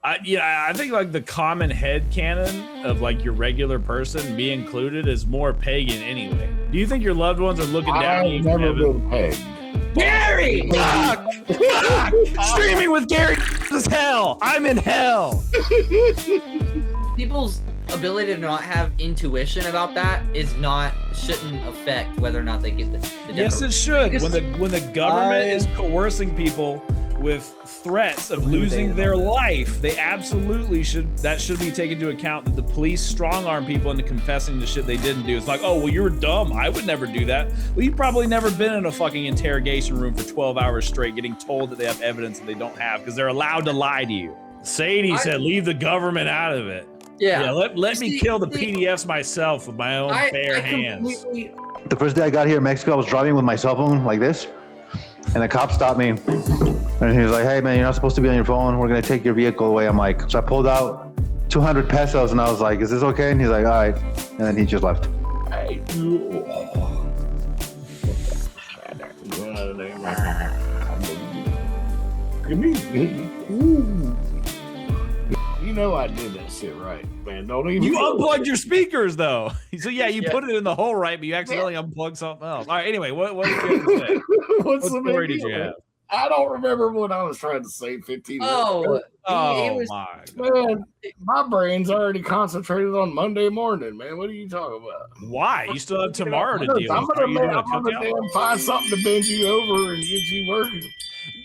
I think like the common head canon of like your regular person, me included, is more pagan anyway. Do you think your loved ones are looking down on you? I've never been pegged. Gary! Fuck! Fuck! Streaming with Gary is hell. I'm in hell. People's ability to not have intuition about that shouldn't affect whether or not they get the Yes, it should. When the government is coercing people with threats of losing their life, they absolutely should. That should be taken into account. That the police strong arm people into confessing the shit they didn't do. It's like, oh well, you're dumb. I would never do that. Well, you've probably never been in a fucking interrogation room for 12 hours straight, getting told that they have evidence that they don't have because they're allowed to lie to you. Sadie said, leave the government out of it. Yeah. Let me kill the PDFs myself with my own bare hands. The first day I got here in Mexico, I was driving with my cell phone like this, and the cop stopped me, and he was like, hey man, you're not supposed to be on your phone. We're gonna take your vehicle away. I'm like, so I pulled out 200 pesos, and I was like, is this okay? And he's like, all right, and then he just left. You know I did that shit right, man. Don't even. You unplugged your speakers though. So yeah, you put it in the hole right, but you accidentally unplugged something else. All right. Anyway, what did you have to say? What story did you have? I don't remember what I was trying to say 15 minutes ago. My God. Man, my brain's already concentrated on Monday morning, man. What are you talking about? Why? You still have tomorrow to deal I'm with. gonna find something to bend you over and get you working.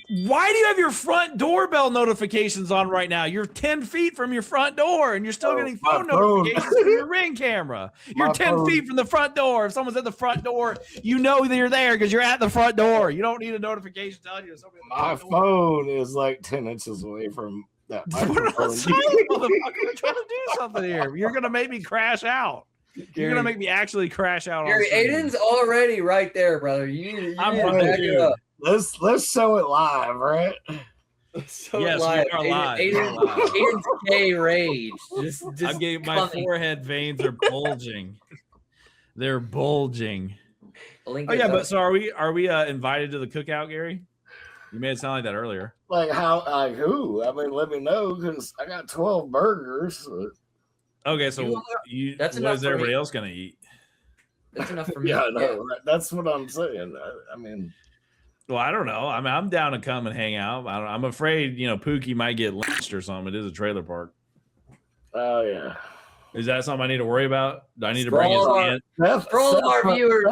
Why do you have your front doorbell notifications on right now? You're 10 feet from your front door and you're still getting phone notifications from your Ring camera. You're 10 feet from the front door. If someone's at the front door, you know that you're there because you're at the front door. You don't need a notification telling you something. My phone is like 10 inches away from that microphone. Motherfucker, trying to do something here. You're going to make me crash out. You're going to make me actually crash out. Gary, Aiden's already right there, brother. I'm back it up. Let's show it live, right? So yes, live. We are live. Aiden's gay rage. Just I'm getting my forehead veins are bulging. They're bulging. Oh yeah, but so are we invited to the cookout, Gary? You made it sound like that earlier. Like how? Like who? I mean, let me know because I got 12 burgers. Okay, so that's what is everybody else gonna eat? That's enough for me. Yeah, no, right. That's what I'm saying. I mean. Well, I don't know. I mean, I'm down to come and hang out. I'm afraid, Pookie might get lynched or something. It is a trailer park. Oh, yeah. Is that something I need to worry about? Do I need to bring his aunt? For all of our viewers.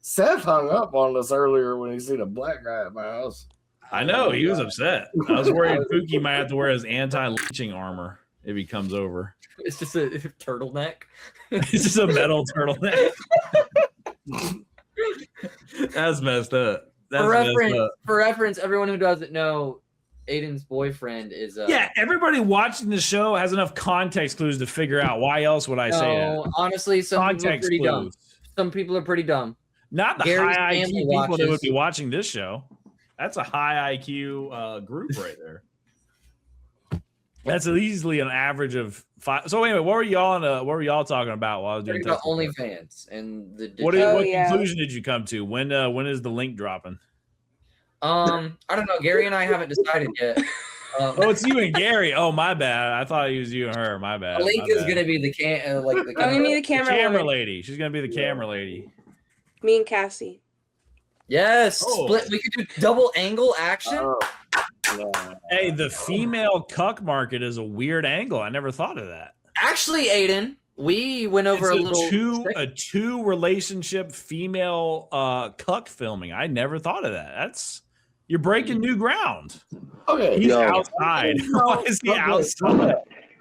Seth hung up on us earlier when he seen a black guy at my house. I know. He was upset. I was worried Pookie might have to wear his anti-lynching armor if he comes over. It's just a turtleneck. It's just a metal turtleneck. That's messed up. For reference, everyone who doesn't know, Aiden's boyfriend is yeah, everybody watching the show has enough context clues to figure out why else would I say that. Honestly, some people are pretty dumb. Some people are pretty dumb. Not the high IQ people that would be watching this show. That's a high IQ group right there. That's easily an average of 5. So anyway, what were y'all talking about while I was doing about OnlyFans and the what conclusion did you come to? When is the link dropping? I don't know. Gary and I haven't decided yet. Oh, it's you and Gary. Oh, my bad. I thought it was you and her. My bad. The link is gonna be the camera lady. She's gonna be the camera lady. Me and Cassie. Yes, split. We could do double angle action. Hey, the female cuck market is a weird angle. I never thought of that. Actually, Aiden, we went over a two relationship female cuck filming. I never thought of that. You're breaking new ground. Okay, he's outside. Why is he outside?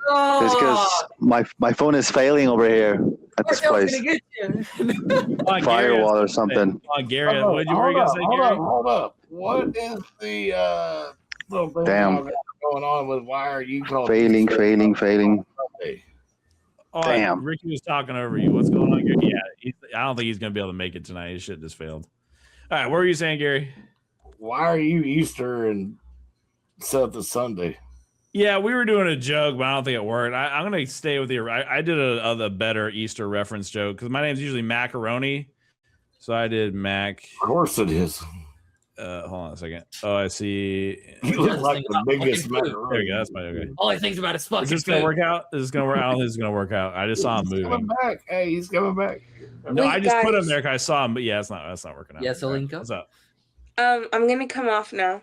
It's because my phone is failing over here at this place. Firewall or something. Come on, Gary. What were you gonna say, Gary? Hold up. What is the damn going on with why are you calling failing? Oh, damn. Ricky was talking over you. What's going on, Gary? Yeah, I don't think he's gonna be able to make it tonight. His shit just failed. All right, what were you saying, Gary? Why are you Easter and Seth is Sunday? Yeah, we were doing a joke, but I don't think it worked. I'm going to stay with you. I did a better Easter reference joke because my name's usually Macaroni. So I did Mac. Of course it is. Hold on a second. Oh, I see. You look like the biggest There macaroni. you go. That's fine. Okay. All he thinks about is fucking Is this gonna food. work out? Is this gonna work? I don't think this is gonna work out. I just saw him He's coming moving. back. Hey, he's coming back. No, Wait, I just put him guys. there because I saw him, but yeah, that's not working out. Yeah, so link up. What's up? I'm gonna come off now.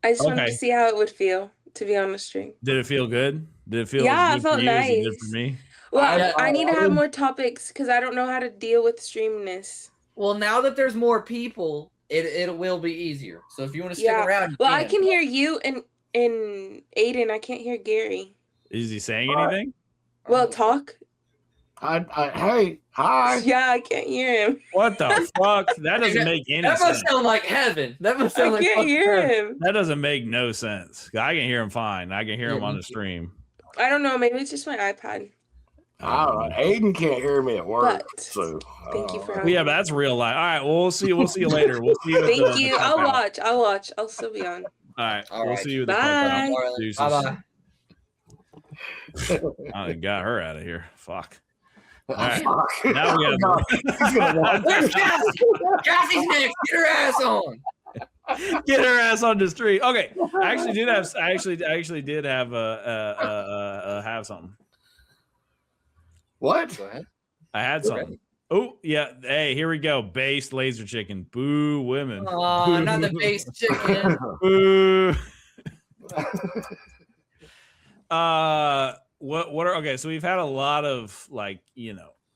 I just wanted Okay. to see how it would feel to be on the stream. Did it feel good? Did it feel Yeah, as it good felt for you as it did nice. for me? Well, I- I need to have more topics because I don't know how to deal with streamness. Well, now that there's more people, it will be easier. So if you want to stick Yeah. around, you Well, I can. can hear you and Aiden. I can't hear Gary. Is he saying anything? Well, talk. Hey, hi. Yeah, I can't hear him. What the fuck? That doesn't make any That sense. must sound like heaven. That must I sound like can't fucking hear heaven. him. That doesn't make no sense. I can hear him fine. I can hear him Yeah, on me the too. stream. I don't know. Maybe it's just my iPad. Aiden can't hear me at work. But So thank you for Well, having yeah, me. but that's real life. All right, well, we'll see you later. We'll see you. At Thank the you. I'll watch. I'll still be on. All right, All we'll right. see you at the Bye. cookout. Deuces. Bye-bye. I got her out of here. Fuck. All right. right. Now we have He's gonna watch. Where's Cassie? Cassie's next. Get her ass on. get her ass on the street. Okay, I actually did have have something. What? Go ahead. I had something. Oh yeah. Hey, here we go. Based laser chicken. Boo women. Oh, not the base chicken. Boo. What are okay? So we've had a lot of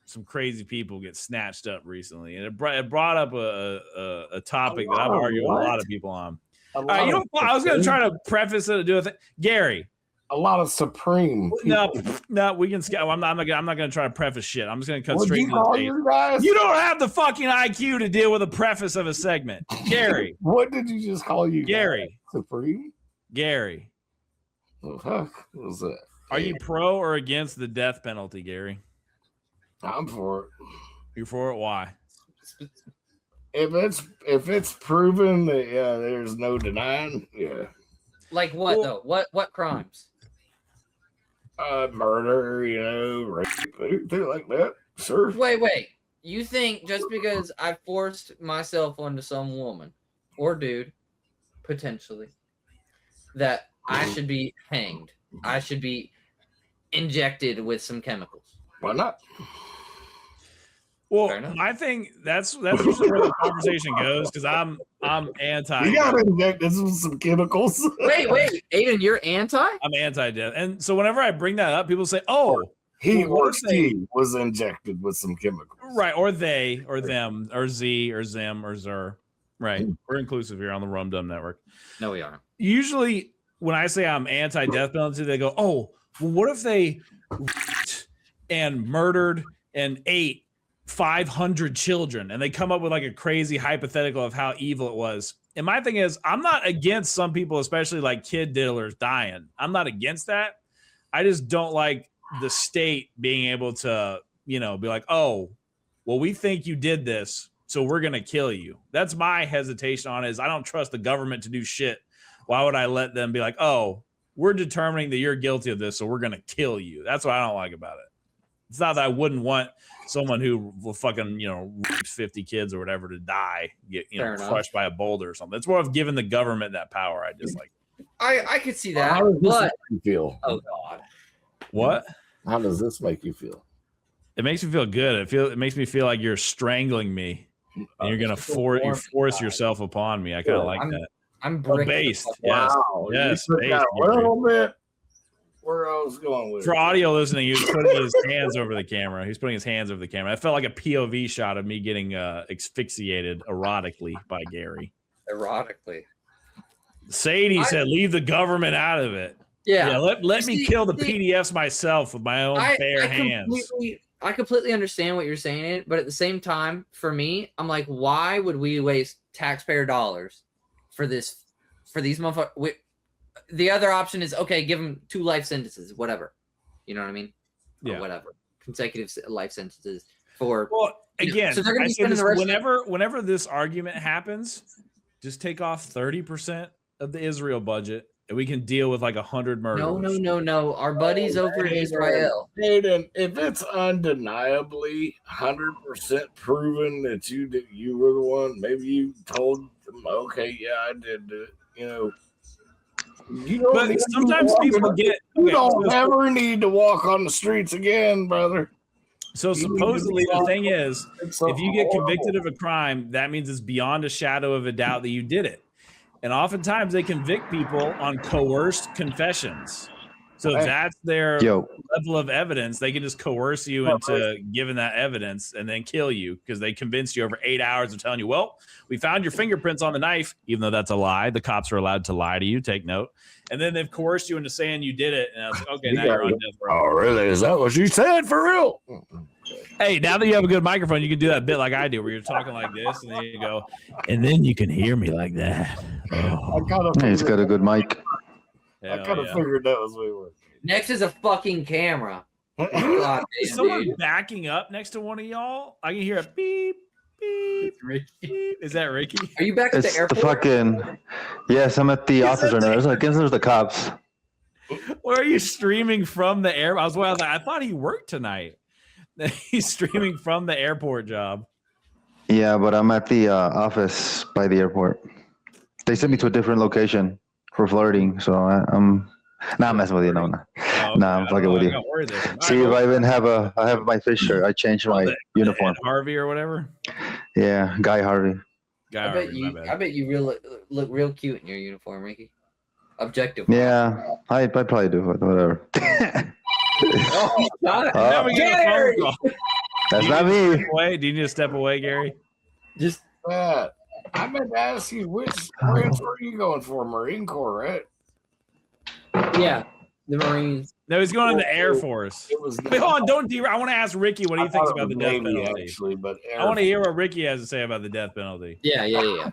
some crazy people get snatched up recently, and it brought up a topic that I've argued with a lot of people on. All right, I was going to try to preface it to do with Gary. A lot of supreme. No, we can skip. I'm not going to try to preface shit. I'm just going to cut What'd straight you to the call chase. your guys? You don't have the fucking IQ to deal with a preface of a segment, Gary. What did you just call you, Gary. guys? Supreme? Gary, Oh, fuck. What was that? are you pro or against the death penalty, Gary? I'm for it. You're for it. Why? If it's proven that there's no denying, yeah. Like what though? What crimes? Murder, rape, anything like that. Sure. Wait. You think just because I forced myself onto some woman or dude, potentially, that I should be hanged? I should be injected with some chemicals? Why not? Well, Fair enough. I think that's usually where the conversation goes because I'm anti. You gotta inject this with some chemicals. Wait, Aiden, you're anti? I'm anti-death, and so whenever I bring that up, people say, "Oh, He Well, or she was injected with some chemicals. right," or they, or them, or Z, or Zim, or Zer. Right, we're inclusive here on the Rum Dum Network. No, we aren't. Usually, when I say I'm anti-death penalty, they go, "Oh, well, what if they raped and murdered and ate 500 children?" And they come up with like a crazy hypothetical of how evil it was. And my thing is, I'm not against some people, especially like kid diddlers dying. I'm not against that. I just don't like the state being able to, be like, "Oh, well, we think you did this, so we're going to kill you." That's my hesitation on it, is I don't trust the government to do shit. Why would I let them be like, "Oh, we're determining that you're guilty of this, so we're going to kill you"? That's what I don't like about it. It's not that I wouldn't want someone who will fucking, raped 50 kids or whatever to die, get, Fair enough. crushed by a boulder or something. It's more of giving the government that power. I just like. I could see that, How does this but make you feel? oh god, What? How does this make you feel? It makes me feel good. It makes me feel like you're strangling me and you're going to force yourself upon me. I kind of like that. I'm Oh, bricking the based. fuck Yes. Wow, Yes. you took Based, that a Gary. little bit where I was going with For it. audio listening, he was putting his hands over the camera. He's putting his hands over the camera. I felt like a POV shot of me getting asphyxiated erotically by Gary. erotically. Sadie said, "Leave the government out of it." Yeah. Let me See, kill the PDFs myself with my own bare hands. I completely understand what you're saying, but at the same time, for me, I'm like, why would we waste taxpayer dollars for this? For these motherfuckers? The other option is, okay, give them 2 life sentences, whatever. You know what I mean? Or Yeah. whatever. Consecutive life sentences for. Well, again, So they're gonna I be say spending this, the rest of whenever this argument happens, just take off 30% of the Israel budget, and we can deal with like 100 murderers. No. Our buddies over in Israel. Aiden, if it's undeniably 100% proven that you were the one, maybe you told Okay, yeah, I did do it. You don't But need to sometimes walk people on- get. You Okay, don't so- ever need to walk on the streets again, brother. So supposedly the thing is, It's if you get horrible. convicted of a crime, that means it's beyond a shadow of a doubt that you did it. And oftentimes they convict people on coerced confessions. So if that's their level of evidence, they can just coerce you into giving that evidence and then kill you because they convinced you over 8 hours of telling you, well, we found your fingerprints on the knife, even though that's a lie. The cops are allowed to lie to you, take note. And then they've coerced you into saying you did it. And I was like, okay, now you're on death row. Oh, really? Is that what you said for real? Hey, now that you have a good microphone, you can do that bit like I do, where you're talking like this, and then you go, and then you can hear me like that. Oh. He's got a good mic. I kind of figured that was we were. Next is a fucking camera. God, Is damn, someone dude. backing up next to one of y'all? I can hear a beep, beep, beep. Is that Ricky? Are you back at the It's airport? the fucking. Yes, I'm at the office right now. There's the cops. Or are you streaming from the air? I was like, I thought he worked tonight. He's streaming from the airport job. Yeah, but I'm at the office by the airport. They sent me to a different location for flirting, so I'm not messing with you. No, I'm fucking with you. See, if I even have I have my fish shirt. I changed my uniform. Harvey or whatever. Yeah, Guy Harvey. I bet you look real cute in your uniform, Ricky. Objective. Yeah, I probably do, but whatever. Oh, God. Now we get a phone call. That's not me. Do you need to step away, Gary? Just I meant to ask you, which branch are you going for? Marine Corps, right? yeah, the Marines. No, he's going in the Air Force. It was Wait, hold on. Don't I want to ask Ricky what he thinks about the death Navy, penalty. actually, but I want to hear what Ricky has to say about the death penalty. Yeah.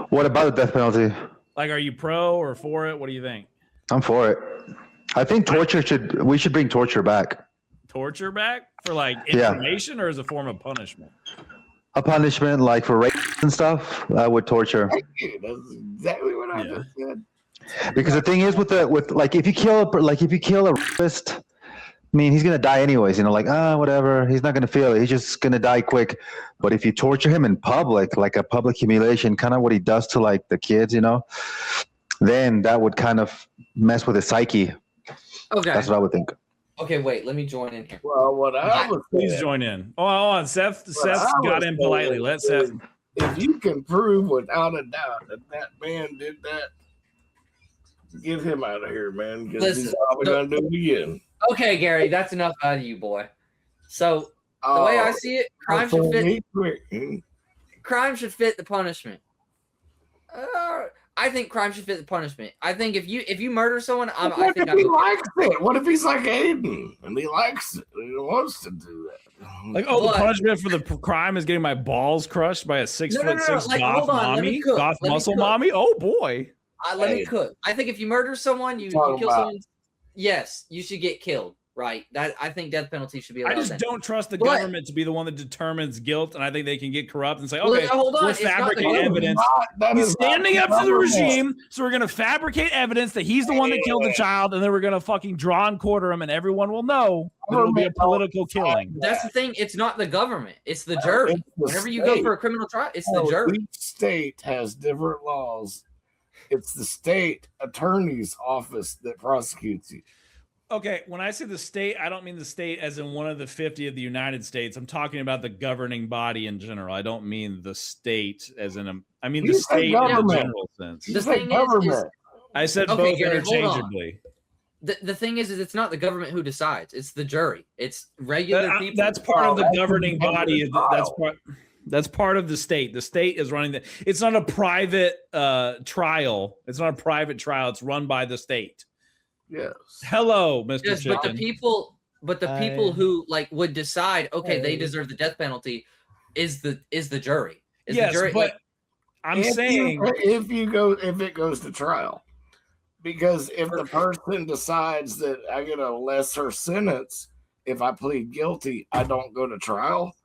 What about the death penalty? Like, are you pro or for it? What do you think? I'm for it. I think we should bring torture back. Torture back for like information or as a form of punishment? A punishment like for rape and stuff. I would torture. That's exactly what I just said. Because the thing is with if you kill a rapist, I mean he's gonna die anyways. Whatever. He's not gonna feel it. He's just gonna die quick. But if you torture him in public, like a public humiliation, kind of what he does to like the kids, then that would kind of mess with his psyche. Okay. That's what I would think. Okay, wait. Let me join in here. Well, what I was Please saying, join in. Oh, hold on. Seth got in politely. Let Seth. if you can prove without a doubt that man did that, get him out of here, man. Because he's probably going to do it again. Okay, Gary, that's enough out of you, boy. So the way I see it, crime should fit the punishment. I think crime should fit the punishment. I think if you murder someone, What if he likes it? What if he's like Aiden and he likes it and he wants to do that? Like, the punishment for the crime is getting my balls crushed by a 6'6" Like, goth mommy, goth muscle mommy. Oh boy. Let me cook. I think if you murder someone, you kill someone. Yes, you should get killed. Right. I think death penalty should be allowed. I just don't trust the government to be the one that determines guilt, and I think they can get corrupt and say, okay, we'll fabricate evidence. He's standing up to the regime, so we're going to fabricate evidence that he's the one that killed the child, and then we're going to fucking draw and quarter him, and everyone will know that it'll be a political killing. That's the thing. It's not the government. It's the jury. Whenever you go for a criminal trial, it's the jury. Each state has different laws. It's the state attorney's office that prosecutes you. Okay, when I say the state, I don't mean the state as in one of the 50 of the United States. I'm talking about the governing body in general. I don't mean the state as in I mean the state in a general sense. The thing is I said both interchangeably. The thing is it's not the government who decides. It's the jury. It's regular people. That's part of the governing body. That's part of the state. The state is running it's not a private trial. It's not a private trial. It's run by the state. Yes. Hello, Mr. Yes, Chicken. but the people who like would decide, okay, they deserve the death penalty, is the jury. Yes, the jury, but I'm saying if it goes to trial, because if the person decides that I get a lesser sentence if I plead guilty, I don't go to trial.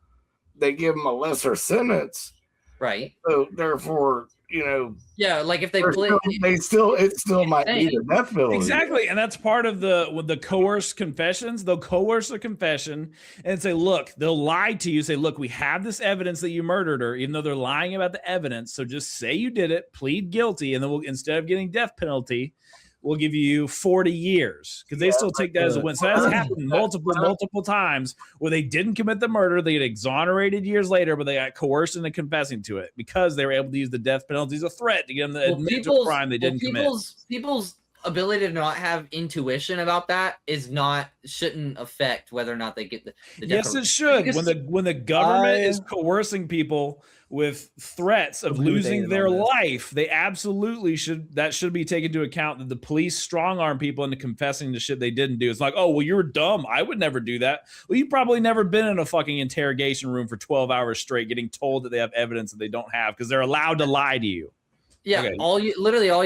They give them a lesser sentence, right? So therefore, Yeah, like if they it still might be the death penalty. Exactly, and that's part of the coerced confessions. They'll coerce a confession and say, look, they'll lie to you, say, look, we have this evidence that you murdered her, even though they're lying about the evidence. So just say you did it, plead guilty, and then we'll, instead of getting death penalty, we'll give you 40 years because they still take that as a win. So that's happened multiple times where they didn't commit the murder. They get exonerated years later, but they got coerced into confessing to it because they were able to use the death penalty as a threat to get them to admit to a crime they didn't commit. People's ability to not have intuition about that shouldn't affect whether or not they get the death yes, penalty. it should. Because when the government is coercing people with threats of losing their life, they absolutely should. That should be taken into account. That the police strong arm people into confessing to shit they didn't do. It's like, oh well, you're dumb. I would never do that. Well, you've probably never been in a fucking interrogation room for 12 hours straight, getting told that they have evidence that they don't have because they're allowed to lie to you. Yeah, okay. all you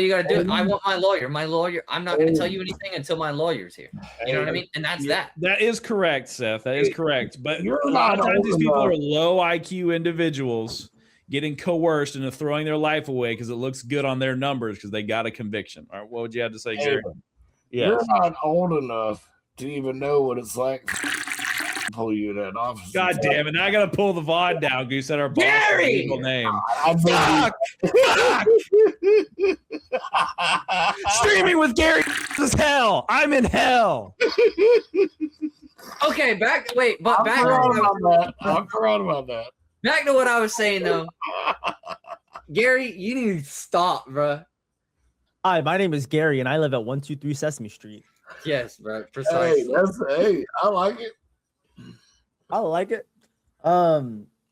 gotta do. I want my lawyer. My lawyer. I'm not gonna tell you anything until my lawyer's here. You know what I mean? And that's that. That is correct, Seth. That is correct. But a lot of times these people are low IQ individuals getting coerced into throwing their life away because it looks good on their numbers because they got a conviction. All right, what would you have to say, Gary? Yeah, you're not old enough to even know what it's like. Pull you in that office. God damn it! Now I gotta pull the VOD down. You said our boss legal name. Fuck! Streaming with Gary is hell. I'm in hell. Okay, back. I'm proud about that. Back to what I was saying though. Gary, you need to stop, bro. Hi, my name is Gary, and I live at 123 Sesame Street. Yes, bro. Precisely. Hey, I like it. I like it.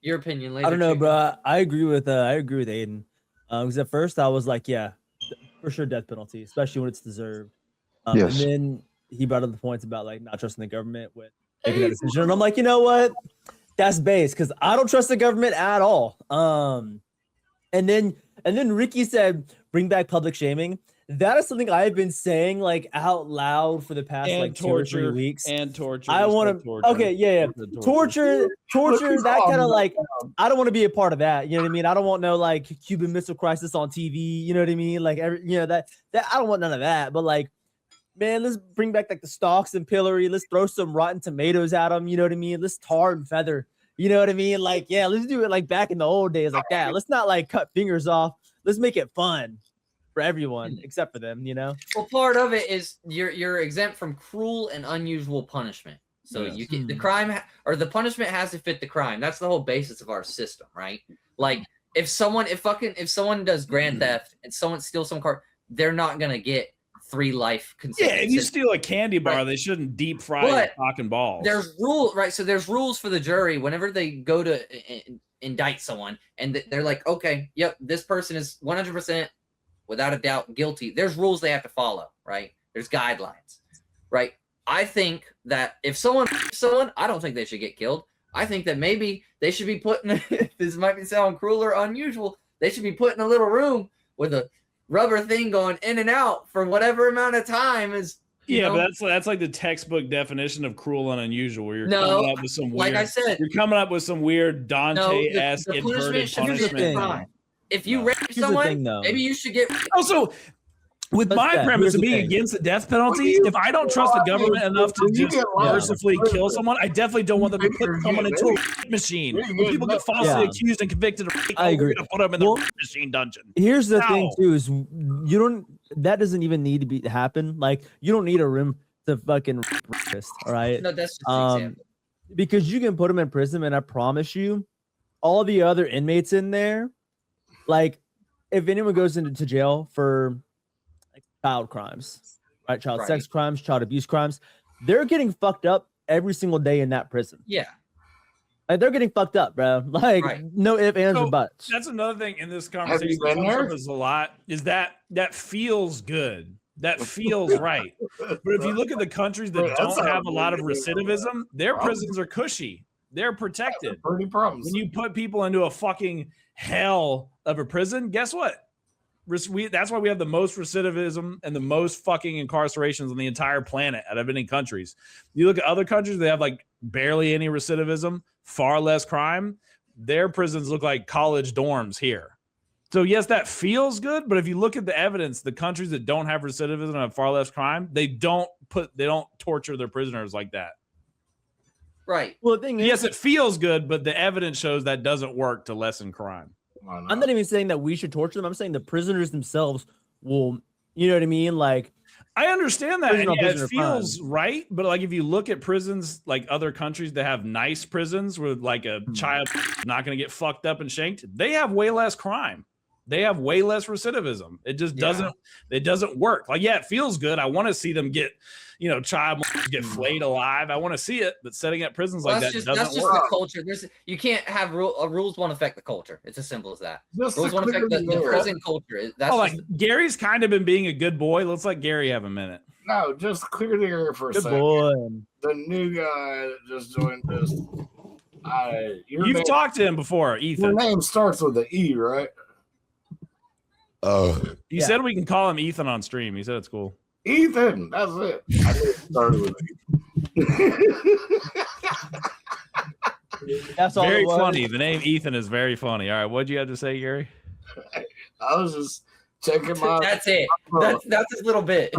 Your opinion, later. I don't know, bro. I agree with Aiden. Because at first I was like, yeah, for sure, death penalty, especially when it's deserved. Yes. And then he brought up the points about like not trusting the government with making that decision, and I'm like, you know what? That's base because I don't trust the government at all. And then Ricky said, bring back public shaming. That is something I've been saying like out loud for the past like 2 or 3 weeks. And torture. I want to. Okay, yeah. Torture. That kind of like. I don't want to be a part of that. You know what I mean? I don't want no like Cuban Missile Crisis on TV. You know what I mean? Like that I don't want none of that. But like, man, let's bring back like the stalks and pillory. Let's throw some rotten tomatoes at them. You know what I mean? Let's tar and feather. You know what I mean? Like, yeah, let's do it like back in the old days like that. Let's not like cut fingers off. Let's make it fun for everyone except for them, you know. Well, part of it is you're exempt from cruel and unusual punishment. So you can the crime or the punishment has to fit the crime. That's the whole basis of our system, right? Like if someone does grand theft and someone steals some car, they're not gonna get 3 life consecutive. Yeah, if you steal a candy bar, right, they shouldn't deep fry your cock and balls. There's rules, right? So there's rules for the jury whenever they go to indict someone, and they're like, okay, yep, this person is 100%. Without a doubt, guilty. There's rules they have to follow, right? There's guidelines, right? I think that if someone, I don't think they should get killed. I think that maybe they should be put in, this might be sound cruel or unusual, they should be put in a little room with a rubber thing going in and out for whatever amount of time is. But that's like the textbook definition of cruel and unusual. Where you're coming up with some weird, like I said, you're coming up with some weird Dante-esque inverted punishment. If you rape someone, maybe you should get. Also, with my premise of being against the death penalty, if I don't trust the government enough to just mercifully kill someone, I definitely don't want them to put someone into a rape machine. When people get falsely accused and convicted of rape, I agree. To put them in the rape machine dungeon. Here's the thing too: is that doesn't even need to happen. Like you don't need a room to fucking rapist. All right. No, that's just an example. Because you can put them in prison, and I promise you, all the other inmates in there. Like, if anyone goes into jail for like child crimes, right? Child sex crimes, child abuse crimes, they're getting fucked up every single day in that prison. Yeah. Like, they're getting fucked up, bro. Like, no ifs, ands, or buts. That's another thing in this conversation that comes up is a lot, is that feels good. That feels right. But if you look at the countries that don't have a lot of recidivism, their prisons are cushy. They're protected. Pretty problems. When you put people into a fucking hell of a prison, guess what? That's why we have the most recidivism and the most fucking incarcerations on the entire planet out of any countries. You look at other countries, they have like barely any recidivism, far less crime. Their prisons look like college dorms here. So yes, that feels good, but if you look at the evidence, the countries that don't have recidivism and have far less crime, they don't torture their prisoners like that. Right. Well, the thing is, Yes, it feels good, but the evidence shows that doesn't work to lessen crime. I'm not even saying that we should torture them. I'm saying the prisoners themselves will, you know what I mean? Like, I understand that. Prison And on yeah, it prisoner feels right, but like if you look at prisons like other countries that have nice prisons where like a child is not going to get fucked up and shanked, they have way less crime. They have way less recidivism. It just doesn't work. Like, yeah, it feels good. I want to see them get, child get flayed alive. I want to see it, but setting up prisons like that doesn't that's just work. the culture. You can't have rules won't affect the culture. It's as simple as that. Just Rules won't affect the prison culture. That's Gary's kind of been being a good boy. Let's let Gary have a minute. No, just clear the air for a good second. boy. The new guy that just joined us. You've talked to him before, Ethan. Your name starts with an E, right? He said we can call him Ethan on stream. He said it's cool. Ethan, that's it. I didn't start with E. That's all. Very it was. funny. The name Ethan is very funny. All right, what'd you have to say, Gary? I was just checking my. That's it. That's his little bit.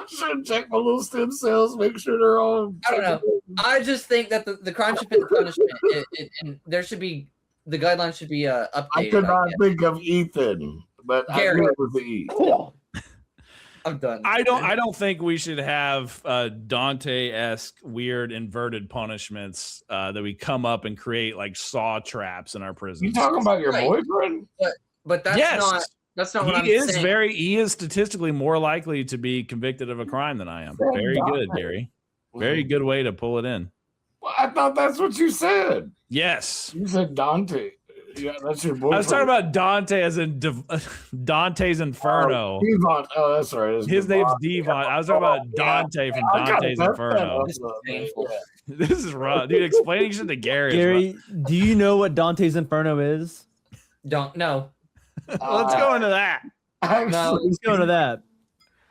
Should check my little stem cells, make sure they're all. I don't know. I just think that the crime should fit the punishment, and there should be the guidelines should be updated. I could not think of Ethan, but Gary. I knew it was the E. I'm done. I don't think we should have Dante-esque weird inverted punishments that we come up and create like saw traps in our prisons. You talking about your boyfriend? But that's not what I'm saying. He is statistically more likely to be convicted of a crime than I am. Very good, Gary. Very good way to pull it in. Well, I thought that's what you said. Yes. You said Dante. Yeah, that's your boyfriend. I was talking about Dante as in Dante's Inferno. Devon. Oh, that's right. His name's Devon. I was talking about Dante from Dante's Inferno. This is painful. This is rough. Dude, explaining shit to Gary. Gary, do you know what Dante's Inferno is? Don't know. Let's go into that. No. Let's go into that.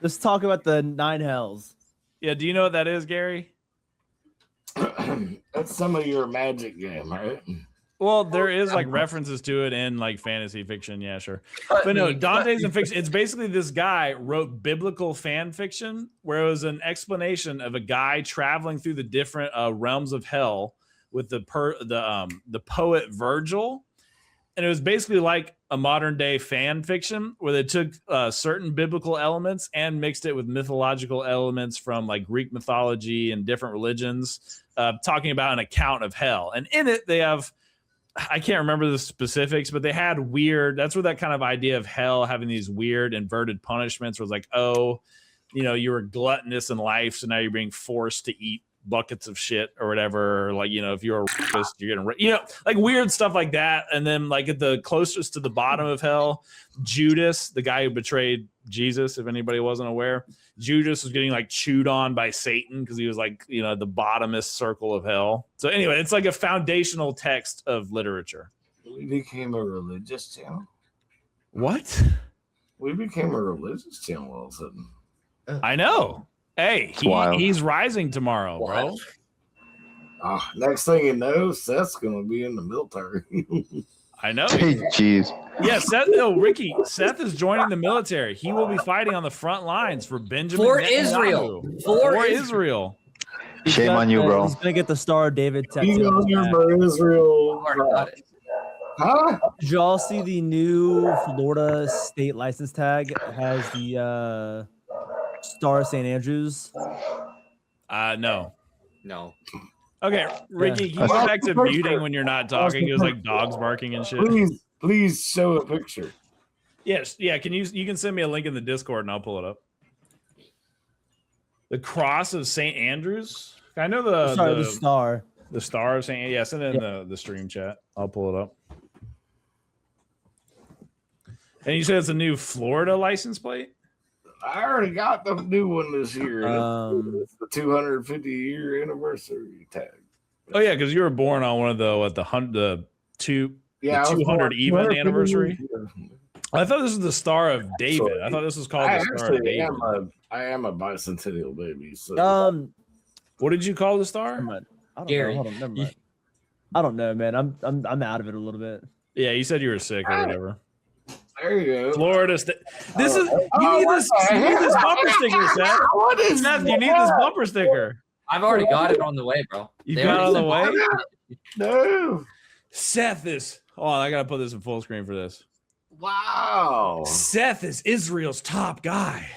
Let's talk about the 9 hells. Yeah, do you know what that is, Gary? That's some of your magic game, right? Well, there is like references to it in like fantasy fiction. Yeah, sure. But no, Dante's in fiction. It's basically this guy wrote biblical fan fiction where it was an explanation of a guy traveling through the different realms of hell with the poet Virgil. And it was basically like a modern day fan fiction where they took certain biblical elements and mixed it with mythological elements from like Greek mythology and different religions, talking about an account of hell. And in it, they have, I can't remember the specifics, but they had weird, that's where that kind of idea of hell having these weird inverted punishments was like, oh, you were gluttonous in life, so now you're being forced to eat buckets of shit or whatever. Or like, if you're a rapist, you're gonna, like weird stuff like that. And then like at the closest to the bottom of hell, Judas, the guy who betrayed Jesus, if anybody wasn't aware, Judas was getting like chewed on by Satan because he was like, the bottomest circle of hell. So anyway, it's like a foundational text of literature. We became a religious channel. What? We became a religious channel all of a sudden. I know. Hey, he's rising tomorrow, bro. Next thing you know, Seth's gonna be in the military. I know. Jeez. Yeah, Ricky. Seth is joining the military. He will be fighting on the front lines for Benjamin For Netanyahu. Israel. For Israel. Shame on you, bro. He's gonna get the Star of David You tattoo. know you're for Israel. Got it. Huh? Did y'all see the new Florida state license tag? It has the Star of St. Andrews. No. Okay, Ricky, can you go back to muting when you're not talking? It was like dogs barking and shit. Please show a picture. Yes, yeah. You can send me a link in the Discord and I'll pull it up. The cross of St. Andrews. I know the star. The star of St. Yeah, send it in the stream chat. I'll pull it up. And you said it's a new Florida license plate? I already got the new one this year. It's the 250-year anniversary tag. Oh yeah, because you were born on one of the 200 even anniversary. I thought this was the Star of David. I thought this was called the Star of David. I am a bicentennial baby. So. What did you call the star? I don't Gary. know. Hold on, never mind. I don't know, man. I'm out of it a little bit. Yeah, you said you were sick or whatever. There you go. Florida State. This is you need this bumper sticker, Seth. What is Seth, you need this bumper sticker. I've already got it on the way, bro. You They got it on the already way? No. Seth is. Oh, I gotta put this in full screen for this. Wow. Seth is Israel's top guy.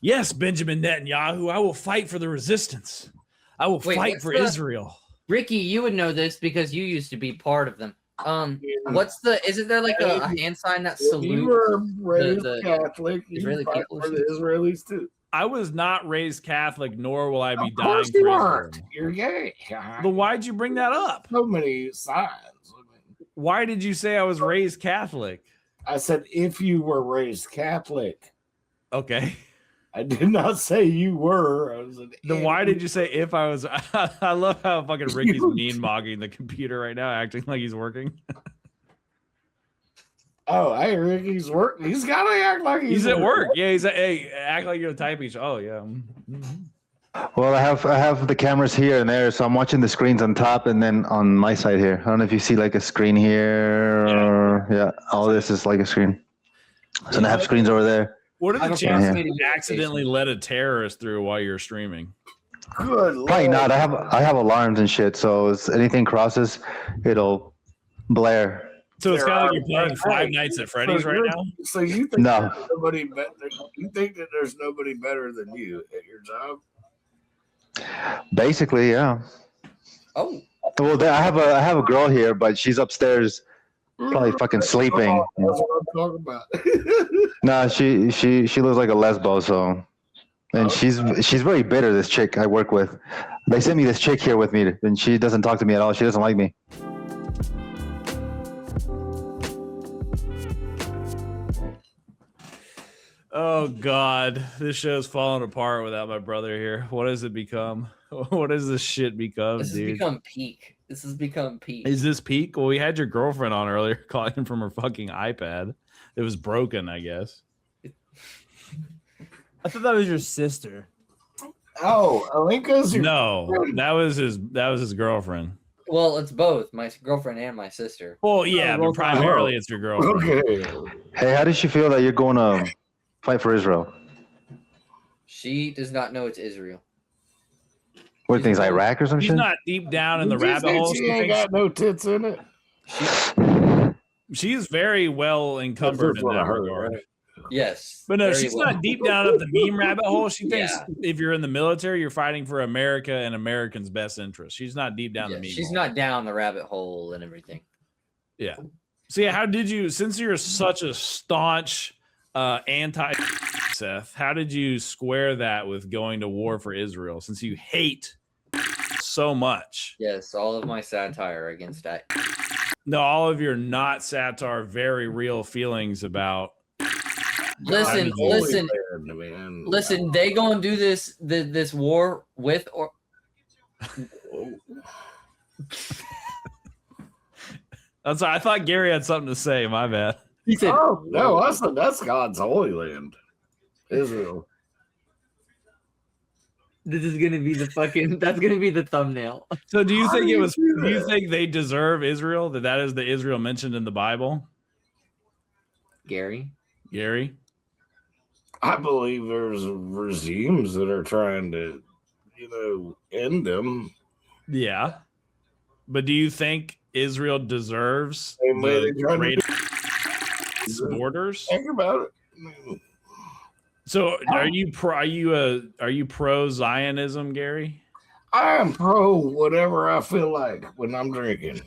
Yes, Benjamin Netanyahu, I will fight for the resistance. I will Wait, fight what's for the- Israel. Ricky, you would know this because you used to be part of them. Isn't there like a hand sign that If you salutes? were raised the Catholic, you Israeli fight people or for the Israelis too. I was not raised Catholic, nor will I be Of dying course for you Israel. aren't. You're gay. But why'd you bring that up? So many signs. Why did you say I was raised Catholic? I said if you were raised Catholic. Okay. I did not say you were. I was Then why did you say if I was? I love how fucking Ricky's mean mogging the computer right now, acting like he's working. Oh, hey, Ricky's working. He's got to act like He's at work. Yeah, he's at, hey, act like you're typing. Oh yeah. Well, I have the cameras here and there, so I'm watching the screens on top and then on my side here. I don't know if you see like a screen here or yeah, all this is like a screen. So I have screens over there. What are I the have a chances fascinating you accidentally let a terrorist through while you're streaming? Good Probably Lord. not. I have alarms and shit, so if anything crosses, it'll blare. So it's There kind of are- like you're playing Five Nights at Freddy's right now. So you think No. there's nobody better? You think that there's nobody better than you at your job? Basically, yeah. Oh, Well, I have a girl here, but she's upstairs, probably fucking sleeping. That's what I'm talking about. No, she looks like a lesbo, so, and she's very bitter. This chick I work with, they sent me this chick here with me, and she doesn't talk to me at all. She doesn't like me. Oh God, this show's falling apart without my brother here. What has it become? What has this shit become, this has dude? become peak. This has become peak. Is this peak? Well, we had your girlfriend on earlier calling from her fucking iPad. It was broken, I guess. I thought that was your sister. Oh, Alinka's your No, that was his girlfriend. Well, it's both my girlfriend and my sister. Well, yeah, but primarily it's your girlfriend. Okay. Hey, how does she feel that you're going to fight for Israel? She does not know it's Israel. What things, Iraq or some She's shit? not deep down in the Did you rabbit say hole. She She ain't thinks got no tits in it. she's very well encumbered That's in what I that heard, regard. right? Yes. But no, very she's well. not deep down up the meme rabbit hole. She thinks Yeah. if you're in the military, you're fighting for America and Americans' best interest. She's not deep down Yeah, the meme. she's hole. not down the rabbit hole and everything. Yeah. So yeah, how did you? Since you're such a staunch anti, Seth, how did you square that with going to war for Israel? Since you hate so much. Yes, all of my satire against that. No, all of your not satire, very real feelings about. Listen, Holy listen, Man. listen. They gonna do this war with or That's. I thought Gary had something to say. My bad. he said. Oh no, that's God's holy land, Israel. This is gonna be the fucking. That's gonna be the thumbnail. So, do you How think do it you was? do Do you that? think they deserve Israel? That is the Israel mentioned in the Bible, Gary. Gary? I believe there's regimes that are trying to, end them. Yeah, but do you think Israel deserves Same way they the tried to great do- borders? Think about it. I mean, So, are you pro Zionism, Gary? I am pro whatever I feel like when I'm drinking.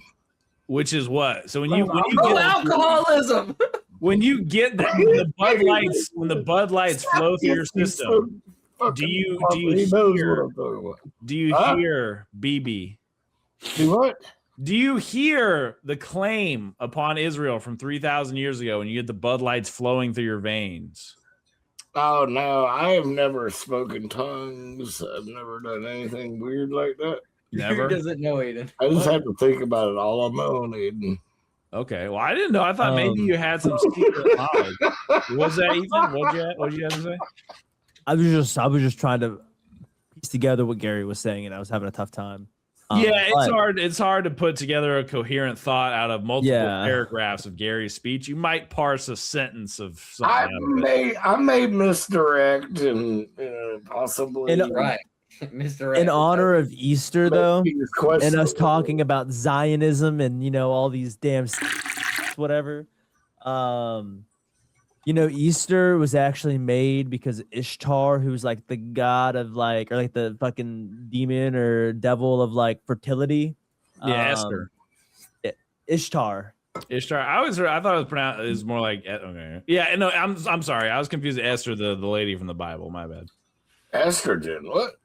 Which is what? So when Oh, alcoholism. when you get the Bud Lights, when the Bud Lights flow through your system, do you He knows hear- what I'm talking about. do you Huh? hear BB? Do what? Do you hear the claim upon Israel from 3,000 years ago when you get the Bud Lights flowing through your veins? Oh no, I have never spoken tongues. I've never done anything weird like that. Never. Who doesn't know, Aiden? I just have to think about it all on my own, Aiden. Okay. Well, I didn't know. I thought maybe you had some secret knowledge. Was that Ethan? What'd you have to say? I was just trying to piece together what Gary was saying, and I was having a tough time. Yeah, it's but- hard. It's hard to put together a coherent thought out of multiple Yeah. paragraphs of Gary's speech. You might parse a sentence of something. I out of it. may misdirect and possibly Right. Mr. In honor of Easter, though, make these and us questions- talking about Zionism and all these damn whatever. Easter was actually made because Ishtar, who's like the god of or like the fucking demon or devil of like fertility. Yeah, Esther. Ishtar. Ishtar. I thought it was pronounced. Is more like okay. Yeah, no. I'm sorry. I was confused. With Esther, the lady from the Bible. My bad. estrogen. What?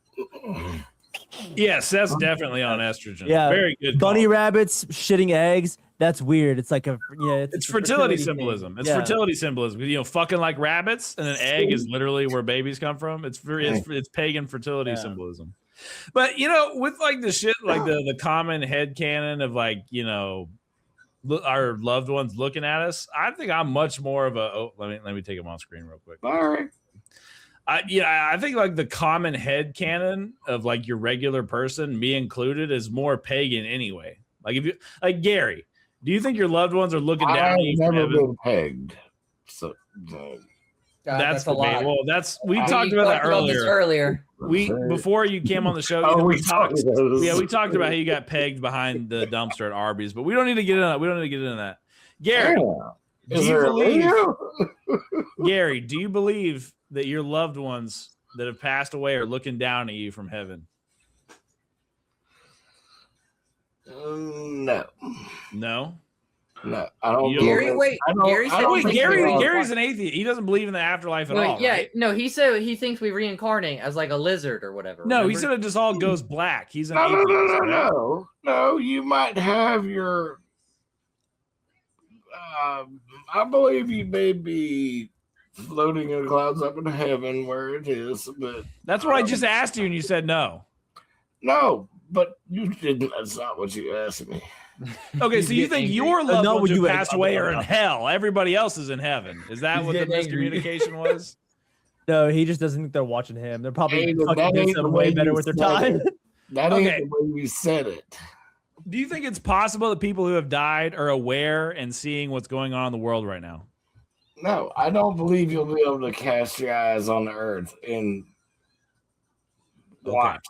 Yes, that's definitely on estrogen. Yeah, very good. Bunny call. rabbits shitting eggs. That's weird. It's like It's fertility thing. symbolism. It's Yeah. fertility symbolism. Fucking like rabbits, and an egg is literally where babies come from. It's pagan fertility symbolism. But with like the shit, like the common headcanon of like our loved ones looking at us, I think I'm much more of a. Oh, let me take them on screen real quick. All right. I think like the common headcanon of like your regular person, me included, is more pagan anyway. Like if you like Gary. Do you think your loved ones are looking down I've at you? never from heaven? been pegged. So That's a lot. well, we We talked about that this earlier. Before you came on the show, we talked. Yeah, we talked about how you got pegged behind the dumpster at Arby's, but we don't need to get into that. We don't need to get into that. Gary, Yeah. do you believe? Gary, do you believe that your loved ones that have passed away are looking down at you from heaven? No. No. No, I don't. You- Gary, believe- wait. I don't- Gary I said don't Wait, think Gary. they're all- Gary's an atheist. He doesn't believe in the afterlife at Wait, all. yeah, right? no, he said he thinks we reincarnate as like a lizard or whatever. No, he remember? said it just all goes black. He's an No, atheist. no, no, no, right? no. No, you might have your. I believe you may be floating in clouds up in heaven where it is, but That's what I just asked you, and you said no. no, but you didn't. That's not what you asked me. Okay, so you think your loved No, ones who you- passed away are in hell? Everybody else is in heaven. Is that He's what the getting angry. miscommunication was? No, he just doesn't think they're watching him. They're probably Hey, fucking that doing ain't the something way way better you with their said time. it. That ain't Okay. the way you said it. Do you think it's possible that people who have died are aware and seeing what's going on in the world right now? No, I don't believe you'll be able to cast your eyes on the earth and watch.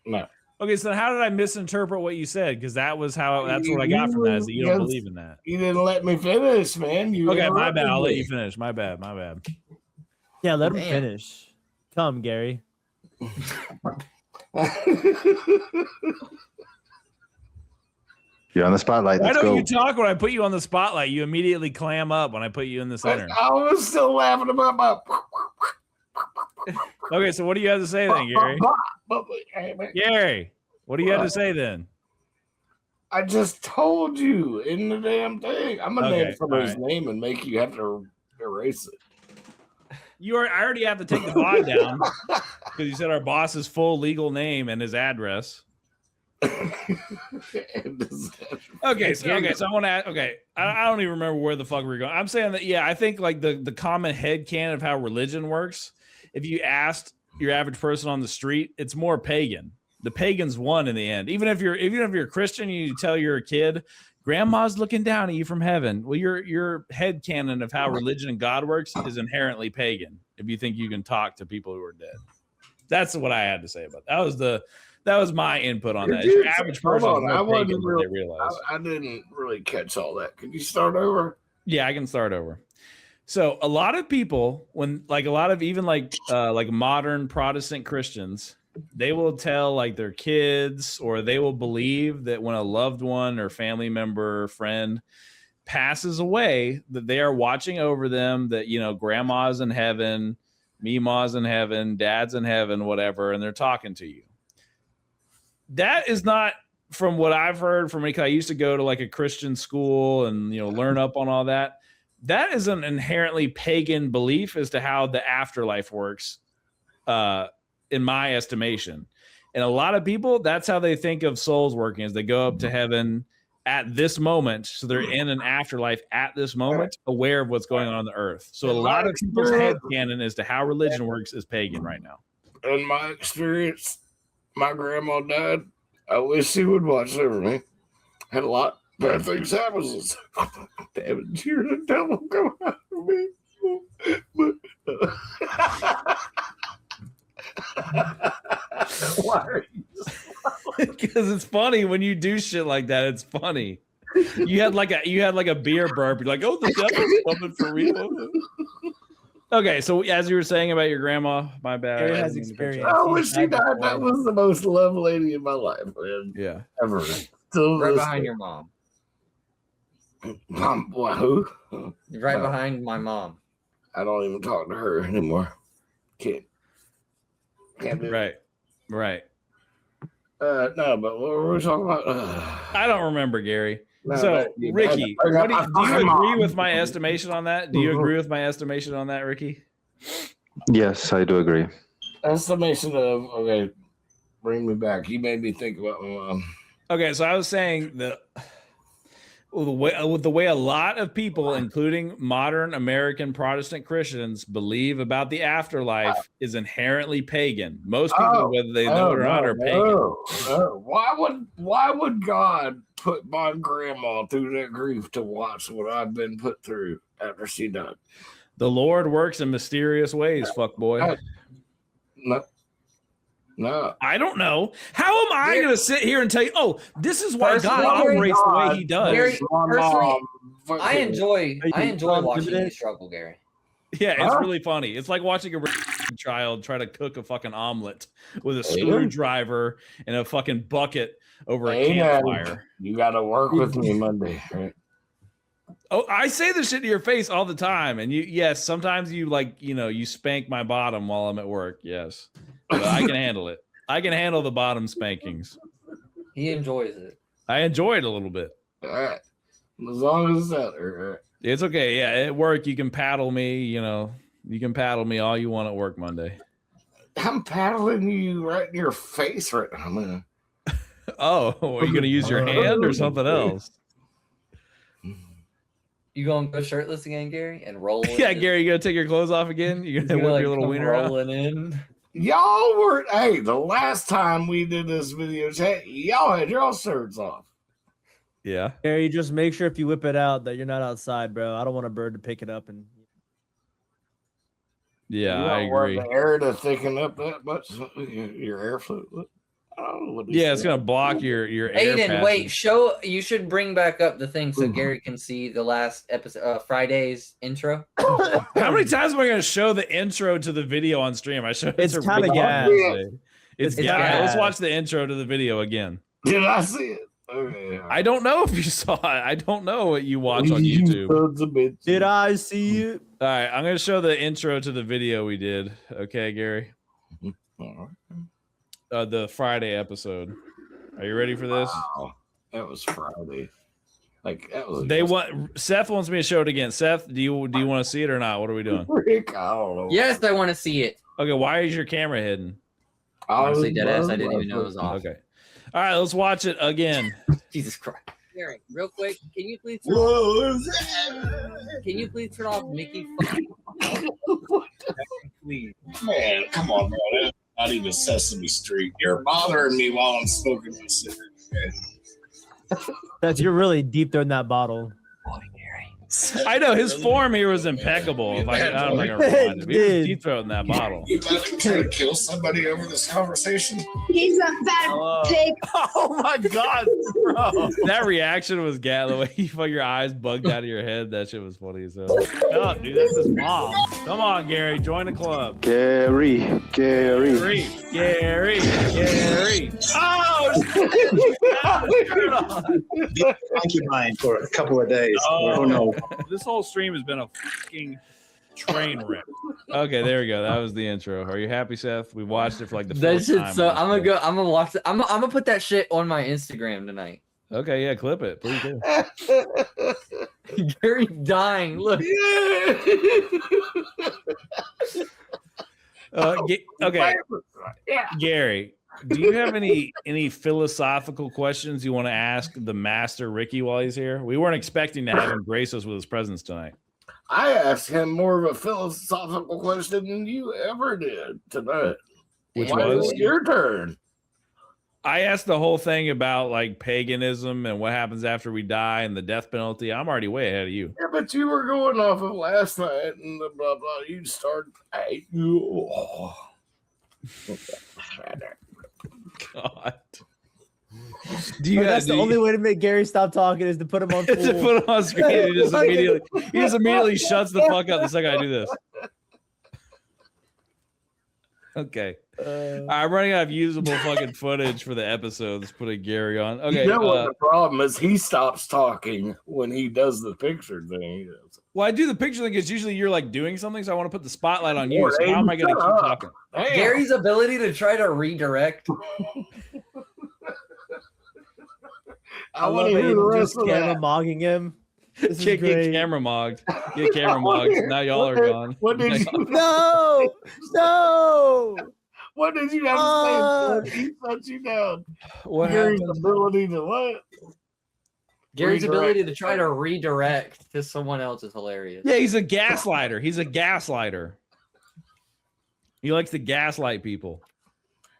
No. Okay, so how did I misinterpret what you said? Because that's what I got from that is that you don't Yes. believe in that. You didn't let me finish, man. You Okay, my bad. I'll let interrupted you finish. My bad. Yeah, let him Damn. finish. Come, Gary. me. You're on the spotlight. Why Let's don't go. you talk when I put you on the spotlight? You immediately clam up when I put you in the center. I was still laughing about my. Okay, so what do you have to say then, Gary? Gary, what do you have to say then? I just told you in the damn thing. I'm gonna Okay, name somebody's all right. name and make you have to erase it. I already have to take the pod down because you said our boss's full legal name and his address. Okay, so I want to add. Okay, I don't even remember where the fuck we were going. I'm saying that I think like the common headcanon of how religion works. If you asked your average person on the street, it's more pagan. The pagans won in the end. Even if you're a Christian, you tell your kid, "Grandma's looking down at you from heaven." Well, your headcanon of how religion and God works is inherently pagan. If you think you can talk to people who are dead, that's what I had to say about that. That was my input on that. Your average person, Hold on, I wasn't they real- realize. I didn't really catch all that. Could you start over? Yeah, I can start over. So a lot of people, when like a lot of even like modern Protestant Christians, they will tell like their kids, or they will believe that when a loved one or family member or friend passes away, that they are watching over them, that grandma's in heaven, Meemaw's in heaven, dad's in heaven, whatever, and they're talking to you. That is not from what I've heard from I used to go to like a Christian school and learn up on all that. That is an inherently pagan belief as to how the afterlife works, in my estimation. And a lot of people, that's how they think of souls working, is they go up to heaven at this moment. So they're in an afterlife at this moment, aware of what's going on the earth. So a lot of people's headcanon as to how religion works is pagan right now. In my experience, my grandma died I wish she would watch over me. Had a lot of bad things happen. Damn it, hear the devil come out of me. Why are you Because it's funny when you do shit like that. It's funny. You had like a beer burp. You're like, oh, the devil's coming for real. Okay, so as you were saying about your grandma, my bad. Gary has experience. Oh, when she died, that was the most love lady in my life, man. Yeah. Ever. Still Right this behind day. your mom. Mom, boy, who? Right behind my mom. I don't even talk to her anymore. Can't do it. Right. No, but what were we talking about? I don't remember, Gary. No, So, but you Ricky, had to bring up do you my fucking agree mom. with my estimation on that? Do you agree with my estimation on that, Ricky? Yes, I do agree. Estimation of, okay, bring me back. You made me think about my mom. Okay, so I was saying that the way a lot of people, including modern American Protestant Christians, believe about the afterlife is inherently pagan. Most people, whether they know it or not, are pagan. No. Why would God put my grandma through that grief to watch what I've been put through after she died? The Lord works in mysterious ways, fuck boy. No. I don't know. How am I going to sit here and tell you, oh, this is why God Personally, operates the way he does? Gary, My personally, mom I enjoy watching you struggle, Gary. Yeah, it's Huh? really funny. It's like watching a child try to cook a fucking omelet with a screwdriver and a fucking bucket over a campfire. You got to work with me Monday, right? Oh, I say this shit to your face all the time. And yes, sometimes you you spank my bottom while I'm at work. Yes. But I can handle it. I can handle the bottom spankings. He enjoys it. I enjoy it a little bit. All right. As long as that, all right. It's okay. Yeah, at work you can paddle me, you can paddle me all you want at work Monday. I'm paddling you right in your face right now, man. Oh, are you gonna use your hand or something else? You gonna go shirtless again, Gary, and roll? Yeah, Gary, you gonna take your clothes off again? You gonna whip your little wiener out? rolling in? Y'all were, hey, the last time we did this video chat, y'all had your shirts off. Yeah. Gary, just make sure if you whip it out that you're not outside, bro. I don't want a bird to pick it up and. Yeah, You I don't want agree. the air to thicken up that much. Your airflow. Yeah, it's gonna block your air Aiden, wait, passage. you should bring back up the thing so Gary can see the last episode, Friday's intro. How many times am I gonna show the intro to the video on stream? I showed It's to kinda Ricky gas. yesterday. It's It's gas. gas. Let's watch the intro to the video again. Did I see it? Okay. I don't know if you saw it. I don't know what you watch on YouTube. Sons of bitches. Did I see it? All right, I'm gonna show the intro to the video we did. Okay, Gary. All right. The Friday episode. Are you ready for this? Wow. That was Friday. Like that was. Seth wants me to show it again. Seth, do you want to see it or not? What are we doing? Rick, I don't know. Yes, I want to see it. Okay, why is your camera hidden? Honestly, deadass, I didn't even know it was off. Okay. All right, let's watch it again. Jesus Christ. Gary, real quick, can you please turn off Mickey? Please. Man, come on, bro. That's not even Sesame Street. You're bothering me while I'm smoking my cigarette. That's you're really deep there in that bottle. I know his form here was impeccable. If I'm not gonna rewind it. He was deep throating that bottle. You about to try to kill somebody over this conversation? He's a fat pig. Oh my god, bro! That reaction was gas. The way your eyes bugged out of your head. That shit was funny as hell. Oh, dude, that's his mom. Come on, Gary, join the club. Gary. Gary. Oh, concubine for a couple of days. Oh. Oh no. This whole stream has been a fucking train wreck. Okay, there we go. That was the intro. Are you happy, Seth? We watched it for like the That fourth shit. time. So I'm gonna watch it. I'm gonna put that shit on my Instagram tonight. Okay, yeah, clip it. Please do. Gary dying. Look. Okay, Gary, do you have any philosophical questions you want to ask the master Ricky while he's here? We weren't expecting to have him grace us with his presence tonight. I asked him more of a philosophical question than you ever did tonight. Which Why was? is it your turn? I asked the whole thing about like paganism and what happens after we die and the death penalty. I'm already way ahead of you. Yeah, but you were going off of last night and the blah blah. You started. God. Do you That's the only way to make Gary stop talking is to put him on to full. put him on screen? He just immediately shuts the fuck up the second I do this. Okay. I'm running out of usable fucking footage for the episodes. Putting Gary on. Okay. You know what the problem is? He stops talking when he does the picture thing. Well, I do the picture thing because usually you're like doing something, so I want to put the spotlight on you. So how am I going to keep talking? Damn. Gary's ability to try to redirect. I want to hear the rest of camera that. mogging him. This is Get great. camera mogged. Get camera mogged. Now y'all are gone. What did you? No, no. What did you have to say? He shut you down. What Gary's happened? ability to what? Gary's Redirect. ability to try to redirect to someone else is hilarious. Yeah, he's a gaslighter. He's a gaslighter. He likes to gaslight people.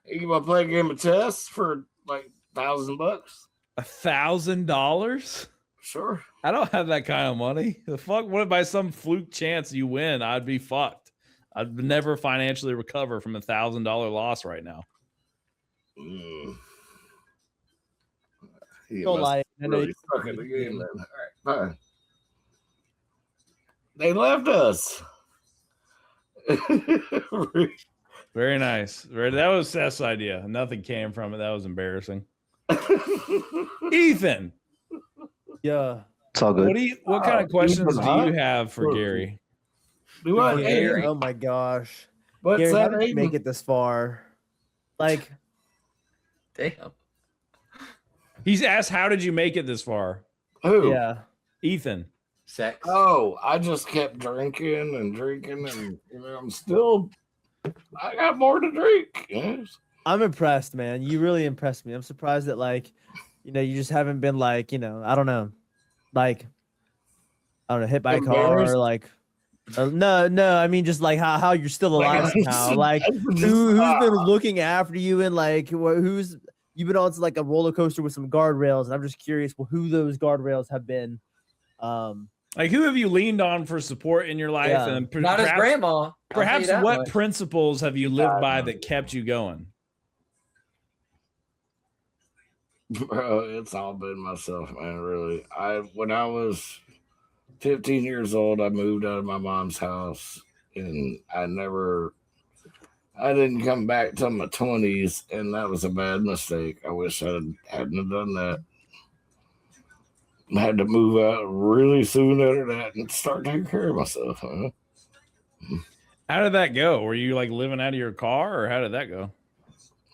You want to play a game of chess for like $1,000? $1,000? Sure. I don't have that kind of money. The fuck? What if by some fluke chance you win? I'd be fucked. I'd never financially recover from $1,000 loss right now. Don't lie. Really stuck in the game then. All right, fine. They left us. Very nice. That was Seth's idea. Nothing came from it. That was embarrassing. Ethan, Yeah. It's all good. what kind of questions Ethan, do you have for Gary? Do I? Gary, oh my gosh. What's Gary, how that? did you make it this far? Like, Damn. He's asked, "How did you make it this far?" Who? yeah. Ethan. Sex. Oh, I just kept drinking and I'm still. I got more to drink. Yes. I'm impressed, man. You really impressed me. I'm surprised that, like, you just haven't been like, I don't know, like, I don't know, hit by a car, Embarrassed? or like, no. I mean, just like how you're still alive now. Like, who's been looking after you, and like, who's you've been on to like a roller coaster with some guardrails, and I'm just curious, well, who those guardrails have been. Like, who have you leaned on for support in your life? Yeah. And Not his grandma. I'll tell Perhaps you that what much. principles have you lived by that kept you going? Bro, it's all been myself, man. Really, when I was 15 years old, I moved out of my mom's house, and I didn't come back till my 20s, and that was a bad mistake. I wish I hadn't have done that. I had to move out really soon after that and start taking care of myself. Huh? How did that go? Were you like living out of your car, or how did that go?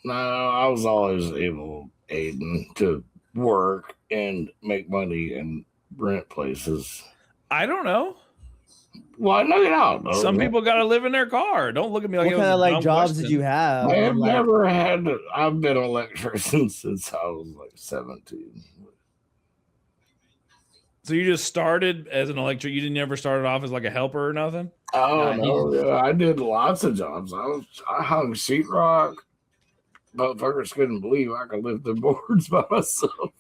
No, I was always able, Aiden, to work and make money and rent places. I don't know. Well, I know you don't. know. Some people got to live in their car. Don't look at me like What it was kind a of like dumb jobs question. did you have? I have Like, never had. I've been an electrician since I was like 17. So you just started as an electrician. You didn't ever started off as like a helper or nothing? Oh no, yeah, I did lots of jobs. I hung sheetrock. Motherfuckers couldn't believe I could lift the boards by myself.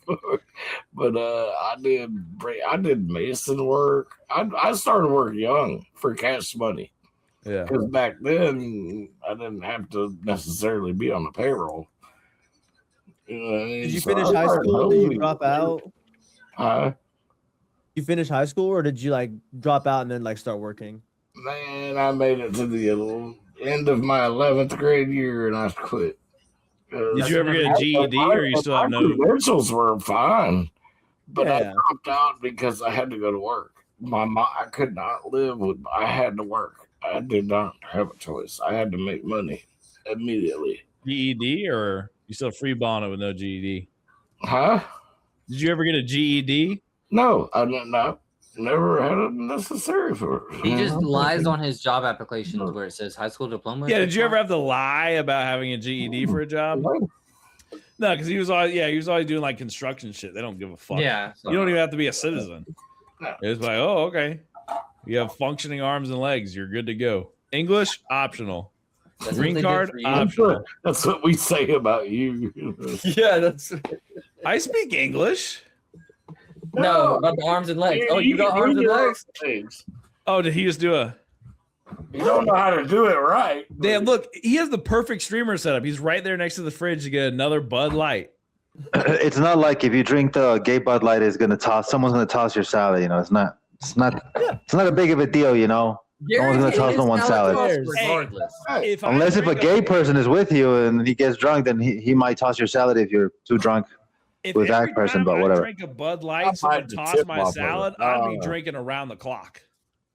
But I did mason work. I started work young for cash money. Yeah. Because back then I didn't have to necessarily be on the payroll. You know what I mean? Did you So finish I high started school? Did you early. drop out? Huh? You finish high school, or did you like drop out and then like start working? Man, I made it to the end of my 11th grade year and I quit. Did you ever get a GED, or you still have My no? credentials were fine, but I Yeah. dropped out because I had to go to work. My mom, I could not live with. I had to work. I did not have a choice. I had to make money immediately. GED, or you still freeballing it with no GED? Huh? Did you ever get a GED? No, I did not. Never had it necessary for it. He just lies on his job applications where it says high school diploma. Yeah. Did you ever have to lie about having a GED for a job? No, because he was always doing like construction shit. They don't give a fuck. Yeah. You don't even have to be a citizen. It's like, oh, okay. You have functioning arms and legs. You're good to go. English optional. That's Green what they card did for you. optional. That's what we say about you. Yeah, that's I speak English. no about the arms and legs. Oh, you got arms and legs? Oh, did he just do a? You don't know how to do it right. Damn! Look, he has the perfect streamer setup. He's right there next to the fridge to get another Bud Light. It's not like if you drink the gay Bud Light, someone's gonna toss your salad. You know, it's not a big of a deal. You know, no one's gonna toss someone's salad. Regardless. Unless if a gay person is with you and he gets drunk, then he might toss your salad if you're too drunk with that person. But whatever. If I drink a Bud Light, someone toss my salad, I'd be drinking around the clock.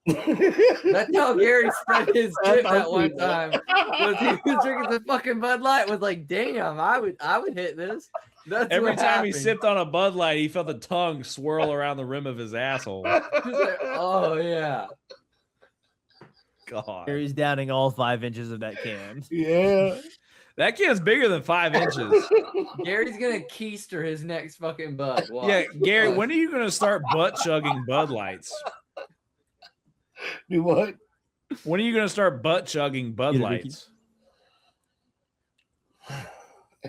That's how Gary spread his tip that one time. He was drinking the fucking Bud Light. Was like, damn, I would hit this. That's Every what time happened. he sipped on a Bud Light, he felt the tongue swirl around the rim of his asshole. He's like, oh yeah. God, Gary's downing all 5 inches of that can. Yeah. that can's bigger than 5 inches. Gary's gonna keister his next fucking Bud. Watch. Yeah, Gary, when are you gonna start butt chugging Bud Lights? Do what? When are you gonna start butt chugging Bud Get it, Ricky. Lights?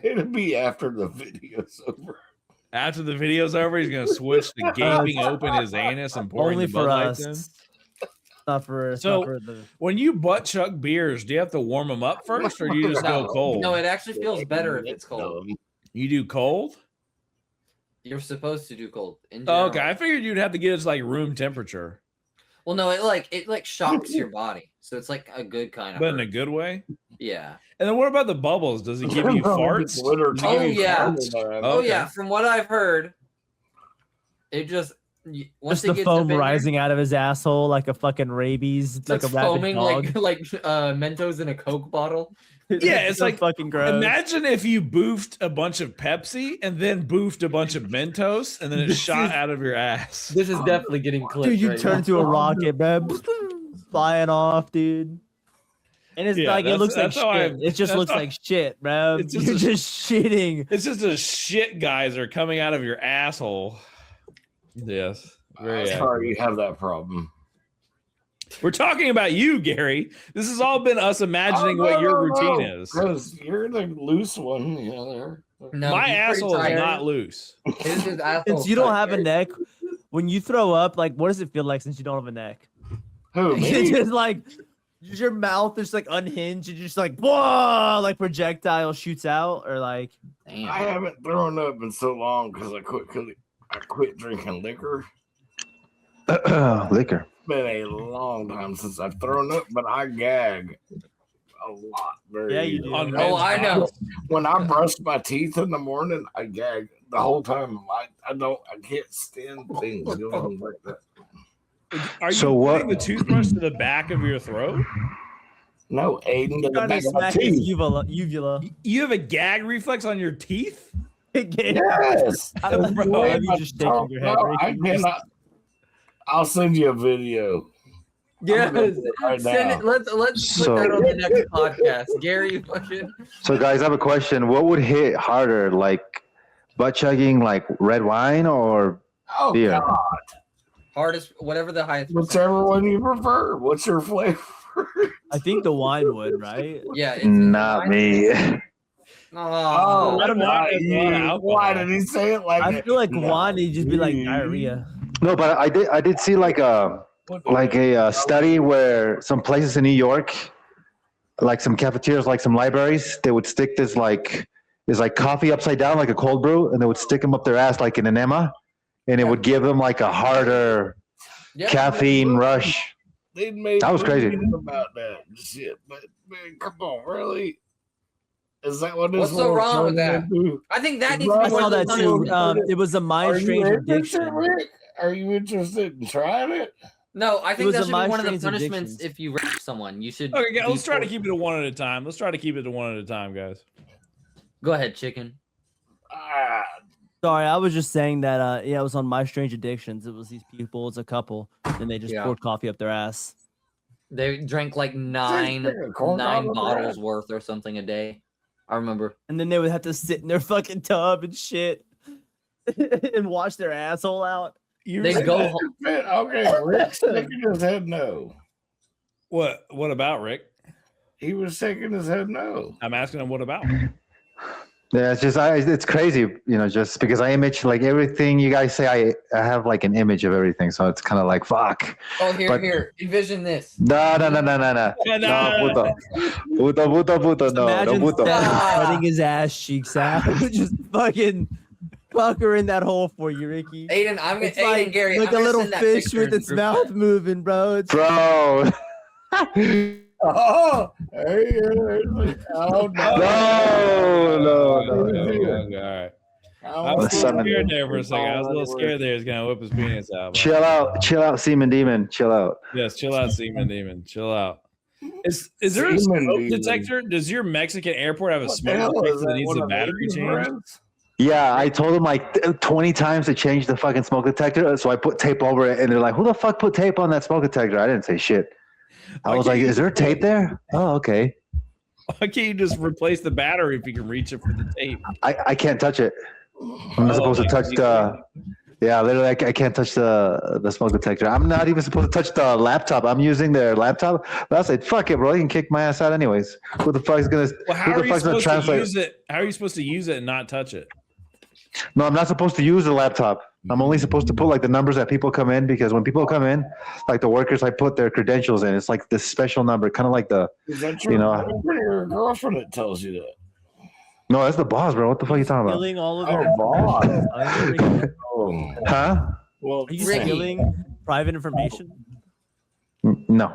It'll be after the video's over. After the video's over, he's gonna switch to gaping open his anus and pouring Only the Bud for Lights us. in. Not for So- not for the. When you butt chug beers, do you have to warm them up first, or do you just go cold? No, it actually feels better if it's cold. You do cold? You're supposed to do cold. In Oh, general. okay, I figured you'd have to get it to like room temperature, Well, no, it shocks your body, so it's like a good kind of. but in a hurt. good way. Yeah. And then what about the bubbles? Does it give you farts? Oh, yeah. Oh Okay. yeah. From what I've heard, it just once Just it the gets foam up in rising out of his asshole like a fucking rabies, there, like a it's rabid foaming dog. like Mentos in a Coke bottle. Yeah, it's so like fucking gross. Imagine if you boofed a bunch of Pepsi and then boofed a bunch of Mentos and then it shot out of your ass. This is definitely getting clipped. Dude, you right turn now. into a rocket, man. Flying off, dude. And it's Yeah, like it looks like that's how I- shit. It just that's looks how- like shit, bro. It's just You're a- just shitting. It's just a shit geyser coming out of your asshole. Yes. Very I'm accurate. sorry you have that problem. We're talking about you, Gary. This has all been us imagining what your routine is. Because you're the loose one, you know. There. No, My he's pretty asshole is tired. not loose. His asshole Since you don't tight, have a Gary. neck, when you throw up, like what does it feel like since you don't have a neck? Who, It's me? just like your mouth is like unhinged and just like whoa, like projectile shoots out, or like Damn. I haven't thrown up in so long because I quit drinking liquor. Liquor. It's been a long time since I've thrown up, but I gag a lot. Very Yeah, you do. On Oh, I know. When I brush my teeth in the morning, I gag the whole time. I can't stand things going like that. Are you So putting what- the toothbrush to the back of your throat? No, Aiden, to the trying to back of my smack his teeth. uvula. You have a gag reflex on your teeth? Yes. I don't Bro, know. That's You the just way shaking your head. no, Ricky. I cannot. I'll send you a video. Yes. gonna do it right Send now. it, let's So- put that on the next podcast. Gary, fucking. So, guys, I have a question. What would hit harder, like butt chugging, like red wine, or Oh, beer? God. Hardest, whatever the highest. Whichever one you prefer. What's your flavor? I think the wine would, right? Yeah. It's Not me. Oh, I don't know. why, That's a lot of alcohol. why did he say it like I that? feel like No. wine would just be like diarrhea. No, but I did see like a study where some places in New York, like some cafeterias, like some libraries, they would stick this like coffee upside down, like a cold brew, and they would stick them up their ass like an enema, and it would give them like a harder yeah. caffeine rush. They made That was crazy. movies about that shit, but man, come on, really? Is that what this What's so world wrong with turned that? into? I think that needs I to I be saw one of the that too. punishments. It was a mind Are you strange interested, addiction. Rick? Are you interested in trying it? No, I think was that a should be one of the mind-strange punishments addictions. if you rape someone. You should. Okay, let's try to be keep it to one at a time. Let's try to keep it to one at a time, guys. Go ahead, chicken. Ah, Sorry, I was just saying that. Yeah, it was on My Strange Addictions. It was these people, it's a couple, and they just Yeah. poured coffee up their ass. They drank like nine corn dog with bottles that. worth or something a day. I remember. And then they would have to sit in their fucking tub and shit and wash their asshole out. They go home. okay, Rick's shaking his head no. What about Rick? He was shaking his head no. I'm asking him what about. Yeah, it's just it's crazy, you know, just because I image like everything you guys say. I have like an image of everything, so it's kind of like fuck. Oh, here, But- here. Envision this. No, No. puto, no, Imagine puto. Seth cutting his ass cheeks out, just fucking puckering that hole for you, Ricky. Aiden, I'm gonna It's Aiden, like, Gary. like I'm a gonna little send that fish picture with in the its group mouth chat. moving, bro. It's Bro. Oh, hey, oh No. All right. I was Let's a little summon scared him. there for a second. I was a little scared there. He's gonna whip his penis out. Chill out, Seaman Demon. Chill out. Yes, chill out, Seaman Demon. Chill out. Is there a Seaman smoke Demon. detector? Does your Mexican airport have a What the smoke hell detector is that that? needs One a of battery Aiden's change? friends? Yeah, I told him like 20 times to change the fucking smoke detector. So I put tape over it, and they're like, "Who the fuck put tape on that smoke detector?" I didn't say shit. I was like, "Is there tape there?" Oh, okay. Why can't you just replace the battery if you can reach it for the tape? I can't touch it. I'm not supposed to touch the. Yeah, literally, I can't touch the smoke detector. I'm not even supposed to touch the laptop. I'm using their laptop. But I said, "Fuck it, bro. You can kick my ass out anyways. Who the fuck's gonna? Well, how who are the you fuck's gonna supposed to translate?" use it? How are you supposed to use it and not touch it? No, I'm not supposed to use the laptop. I'm only supposed to put like the numbers that people come in, because when people come in, like the workers, I put their credentials in. It's like this special number, kind of like the. Is that your You know- boyfriend or your girlfriend that tells you that? No, that's the boss, bro. What the fuck are you talking about? stealing all of Oh, their boss. Ricky, Oh, Huh? well, are you Ricky. stealing private information? No.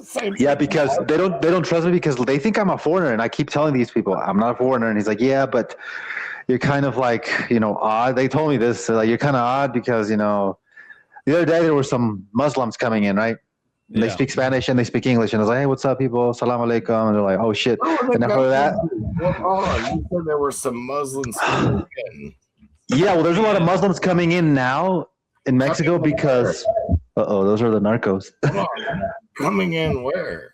same Yeah, thing. because they don't trust me, because they think I'm a foreigner, and I keep telling these people I'm not a foreigner, and he's like, yeah, but you're kind of like, you know, odd. They told me this, like, you're kind of odd because, you know, the other day there were some Muslims coming in, right? And They Yeah. speak Spanish and they speak English, and I was like, hey, what's up, people? Salam alaikum. And they're like, oh shit. And after that, Well, hold on. You said there were some Muslims coming in. yeah, well, there's a lot of Muslims coming in now in Mexico because, those are the narcos. Hold on. Coming in where?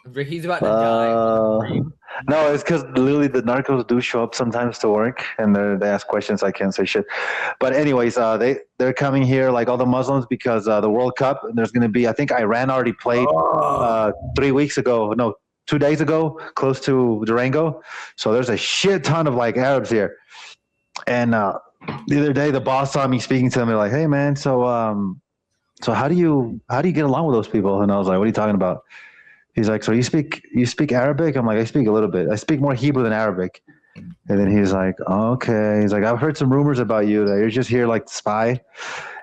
Ricky's about to die. No, it's because literally the narcos do show up sometimes to work, and they ask questions. I can't say shit. But anyways, they're coming here, like all the Muslims, because the World Cup. And there's going to be, I think Iran already played 3 weeks ago. No, 2 days ago, close to Durango. So there's a shit ton of like Arabs here. And the other day, the boss saw me speaking to them. They're like, "Hey, man, so how do you get along with those people?" And I was like, "What are you talking about?" He's like, "So you speak Arabic?" I'm like, "I speak a little bit. I speak more Hebrew than Arabic." And then he's like, "Okay." He's like, "I've heard some rumors about you that you're just here like to spy,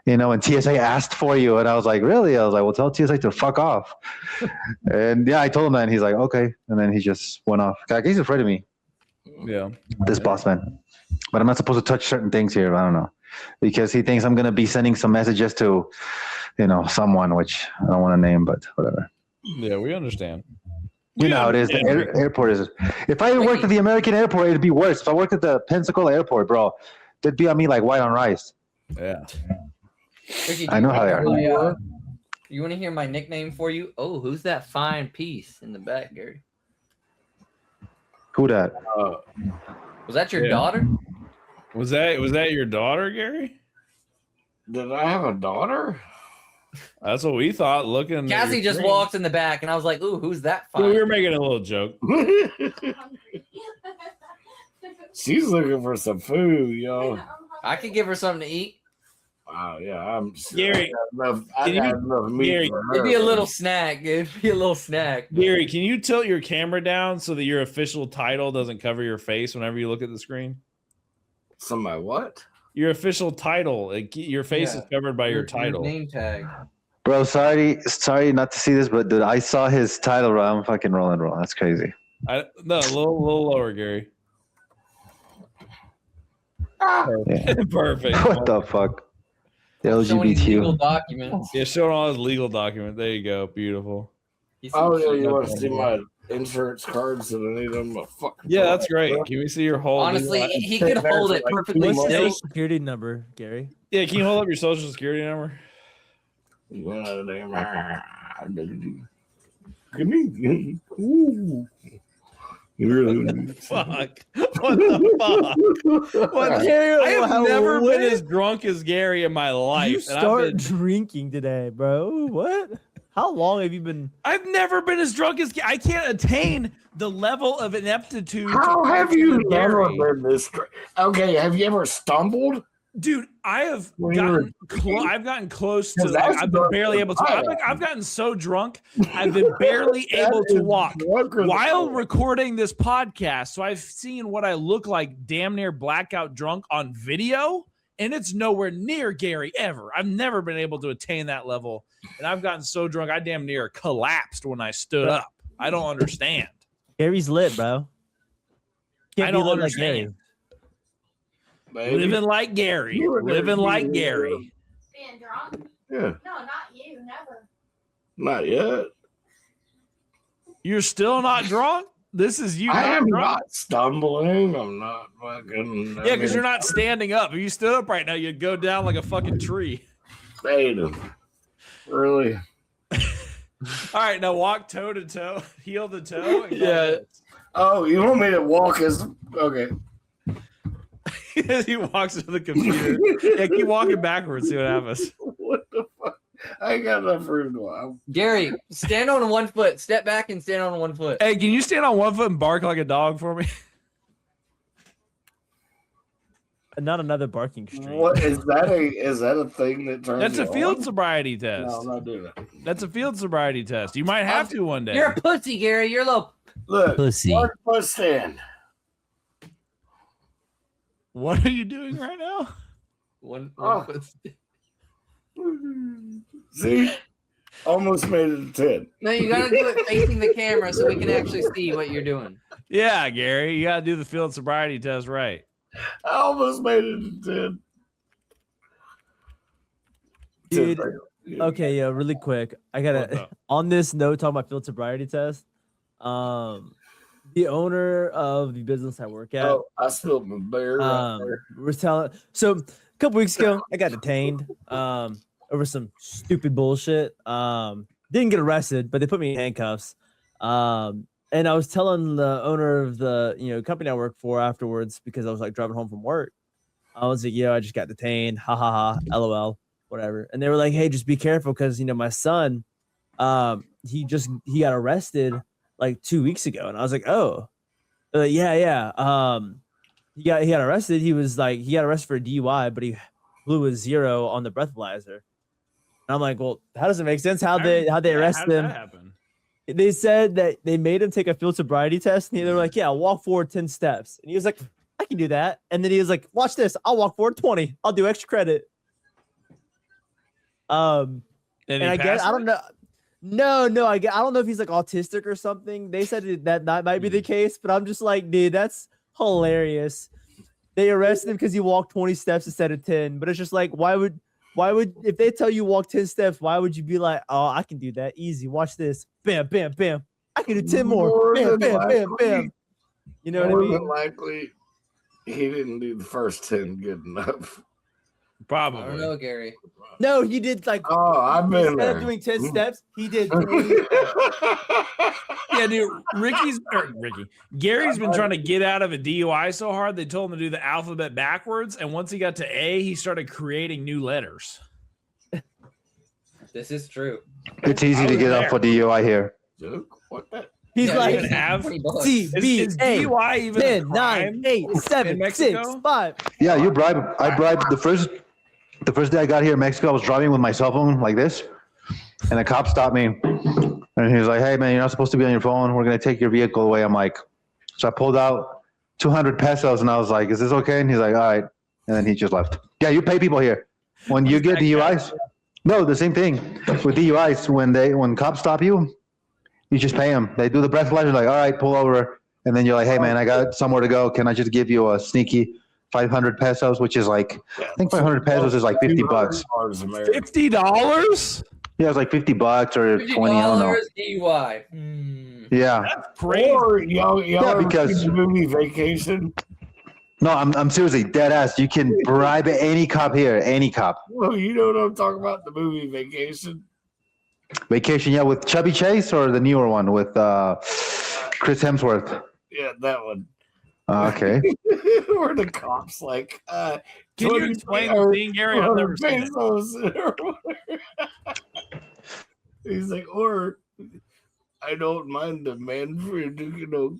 you know, and TSA asked for you." And I was like, "Really?" I was like, "Well, tell TSA to fuck off." And yeah, I told him that, and he's like, "Okay." And then he just went off. Like, he's afraid of me, Yeah. this boss man. But I'm not supposed to touch certain things here. I don't know, because he thinks I'm gonna be sending some messages to, you know, someone, which I don't want to name, but whatever. Yeah, we understand. You know how it is. The airport is. If I worked at the American airport, it'd be worse. If I worked at the Pensacola airport, bro, they'd be on me like white on rice. Yeah. Ricky, I know how they are. You want to hear my nickname for you? Oh, who's that fine piece in the back, Gary? Who that? Was that your Yeah. daughter? Was that your daughter, Gary? Did I have a daughter? That's what we thought. Looking, at Cassie your just screen. walked in the back, and I was like, "Ooh, who's that Yeah, fine?" we were making a little joke. She's looking for some food, yo. I could give her something to eat. Wow, yeah, I'm Gary, I can got you- enough meat Gary, for her. It'd be a little snack. It'd be a little snack. Gary, can you tilt your camera down so that your official title doesn't cover your face whenever you look at the screen? Somebody what? Your official title, your face Yeah. is covered by your title. name tag. Bro, sorry not to see this, but dude, I saw his title, bro. I'm fucking rolling, bro. That's crazy. No, a little lower, Gary. Yeah. Perfect. What the fuck? The Showing his legal LGBTQ. documents. Yeah, showing all his legal document. There you go. Beautiful. He's Oh yeah, you want to see my insurance cards that I need them? Fuck. Yeah, that's great. Can we see your whole? Honestly, legal- he could hold it perfectly What's still. your security number, Gary? Yeah, can you hold up your social security number? Give me. Ooh. Fuck. What the fuck? What the- Gary, I have how- never what? been as drunk as Gary in my life. You and I've start been- drinking today, bro. What? How long have you been? I've never been as drunk as I can't attain the level of ineptitude. How have you never Gary. been this? Okay, have you ever stumbled? Dude, I have When you were gotten I've gotten close to. Because Like, that's I've been drunk barely as able to. I I've gotten so drunk, I've been barely That able to is walk drunker than while I. recording this podcast. So I've seen what I look like, damn near blackout drunk on video, and it's nowhere near Gary ever. I've never been able to attain that level, and I've gotten so drunk I damn near collapsed when I stood up. I don't understand. Gary's lit, bro. Can't I be don't lit like understand. Gary. Baby. Living like Gary. You were there, Living you like were Gary. Being drunk? Yeah, No, not you. Never. not yet. You're still not drunk? This is you. I not am drunk? not stumbling. I'm not fucking. Yeah, because you're not standing up. If you stood up right now, you'd go down like a fucking tree. Beta. Really? All right, now walk toe to toe, heel to toe. and go Yeah. like Oh, you want me to walk as okay? this. He walks to the computer. Yeah, keep walking backwards. See what happens. What the fuck? I ain't got enough room to walk. Gary, stand on one foot. Step back and stand on one foot. Hey, can you stand on one foot and bark like a dog for me? Not another barking stream. What is that? Is that a thing that turns? That's a you field on? sobriety No, test. I'm not doing that. That's a field sobriety test. You might have to one day. You're a pussy, Gary. You're a little. Look, Pussy. one foot stand. What are you doing right now? One Oh. foot. See, almost made it to 10. No, you gotta do it facing the camera so we can actually see what you're doing. Yeah, Gary, you got to do the field sobriety test right. I almost made it to 10. Dude, okay, yeah, really quick. I What's gotta up? on this note talking about field sobriety test. The owner of the business I work at, Oh, I spilled my beer right there. was telling. So a couple weeks ago, I got detained over some stupid bullshit. Didn't get arrested, but they put me in handcuffs. And I was telling the owner of the company I work for afterwards because I was like driving home from work. I was like, I just got detained. Ha ha ha. LOL. Whatever. And they were like, hey, just be careful because my son, he got arrested like 2 weeks ago. And I was like, oh, yeah. He got arrested. He got arrested for a DUI, but he blew a 0 on the breathalyzer. And I'm like, well, how does it make sense? How'd they arrest how did him? that happen? They said that they made him take a field sobriety test, and they were like, yeah, walk forward 10 steps. And he was like, I can do that. And then he was like, watch this. I'll walk forward 20. I'll do extra credit. And I guess, I don't know. No, I don't know if he's like autistic or something. They said that might be the case, but I'm just like, dude, that's hilarious. They arrested him because he walked 20 steps instead of 10. But it's just like, why would if they tell you walk 10 steps, why would you be like, oh, I can do that easy. Watch this. Bam, bam, bam. I can do 10 more. Bam, bam, bam, bam. You know what I More mean? than likely, he didn't do the first 10 good enough. I don't Probably. know, Gary. No, he did like Oh, I've been instead there. of doing 10 steps, he did 20. Yeah, dude. Gary's been trying to get out of a DUI so hard they told him to do the alphabet backwards, and once he got to A, he started creating new letters. This is true. It's easy to get off for DUI here. Joke? What the? He's Yeah, like you have $20. C, B, is A, DUI even a 10, 9, crime 8, 7, in 6, Mexico? 5. Yeah, I bribed the first day I got here in Mexico. I was driving with my cell phone like this, and a cop stopped me, and he was like, "Hey, man, you're not supposed to be on your phone. We're gonna take your vehicle away." I'm like, so I pulled out 200 pesos, and I was like, "Is this okay?" And he's like, "All right," and then he just left. Yeah, you pay people here when you get DUIs. No, the same thing with DUIs. When cops stop you, you just pay them. They do the breathalyzer, like, "All right, pull over," and then you're like, "Hey, man, I got somewhere to go. Can I just give you a sneaky 500 pesos?" Which is like, I think 500 pesos is like $50. $50? Yeah, it's like $50 or 20. I don't know. DUI. Yeah. That's crazy. Or y'all ever because- seen the movie Vacation? No, I'm seriously dead ass. You can bribe any cop here, any cop. Well, you know what I'm talking about, the movie Vacation? Vacation, yeah, with Chubby Chase or the newer one with Chris Hemsworth. Yeah, that one. Okay. Where the cops like, Can you explain the thing, Gary? I've never seen it. pesos. He's like, or I don't mind the Manfred, you know.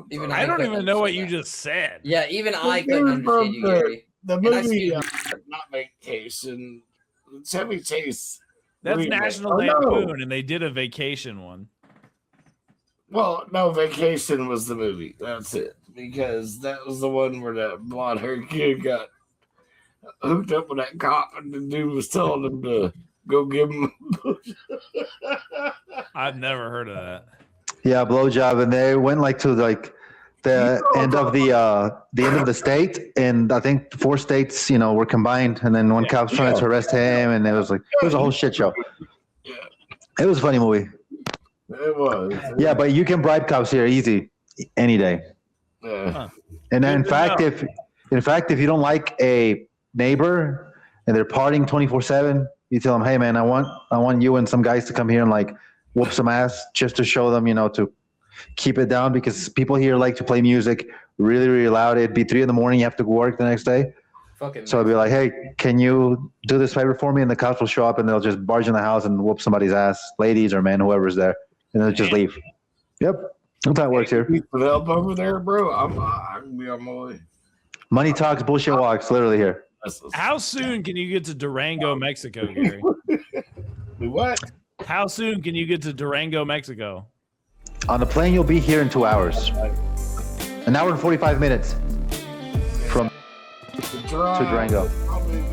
Even I don't couldn't even know what you understand just said. that. Yeah, even Well, I couldn't understand you, Gary. The And I movie, see- not Vacation, Chevy Chase. That's remake. National Oh, no. Lampoon, and they did a vacation one. Well, no, Vacation was the movie. That's it. Because that was the one where that blonde haired kid got hooked up with that cop, and the dude was telling him to go give him. I've never heard of that. Yeah, blowjob, and they went like to like the end of the end of the state, and I think 4 states, were combined, and then one cop's trying to arrest him, and it was a whole shit show. Yeah. It was a funny movie. It was. Yeah, but you can bribe cops here easy, any day. Yeah. And then, Good to in fact, if you don't like a neighbor and they're partying 24/7, you tell them, "Hey, man, I want you and some guys to come here and like whoop some ass just to show them, to keep it down, because people here like to play music really, really loud. It'd be 3 a.m. You have to go work the next day. Fucking So I'd be like, hey, can you do this favor for me? And the cops will show up and they'll just barge in the house and whoop somebody's ass, ladies or men, whoever's there, and they'll just leave. Yep. That's how it works here. Need some help over there, bro. I can be on my way. Money talks, bullshit walks, literally here. How soon can you get to Durango, Mexico, Gary? What? How soon can you get to Durango, Mexico? On the plane, you'll be here in 2 hours. An hour and 45 minutes from To Durango. Probably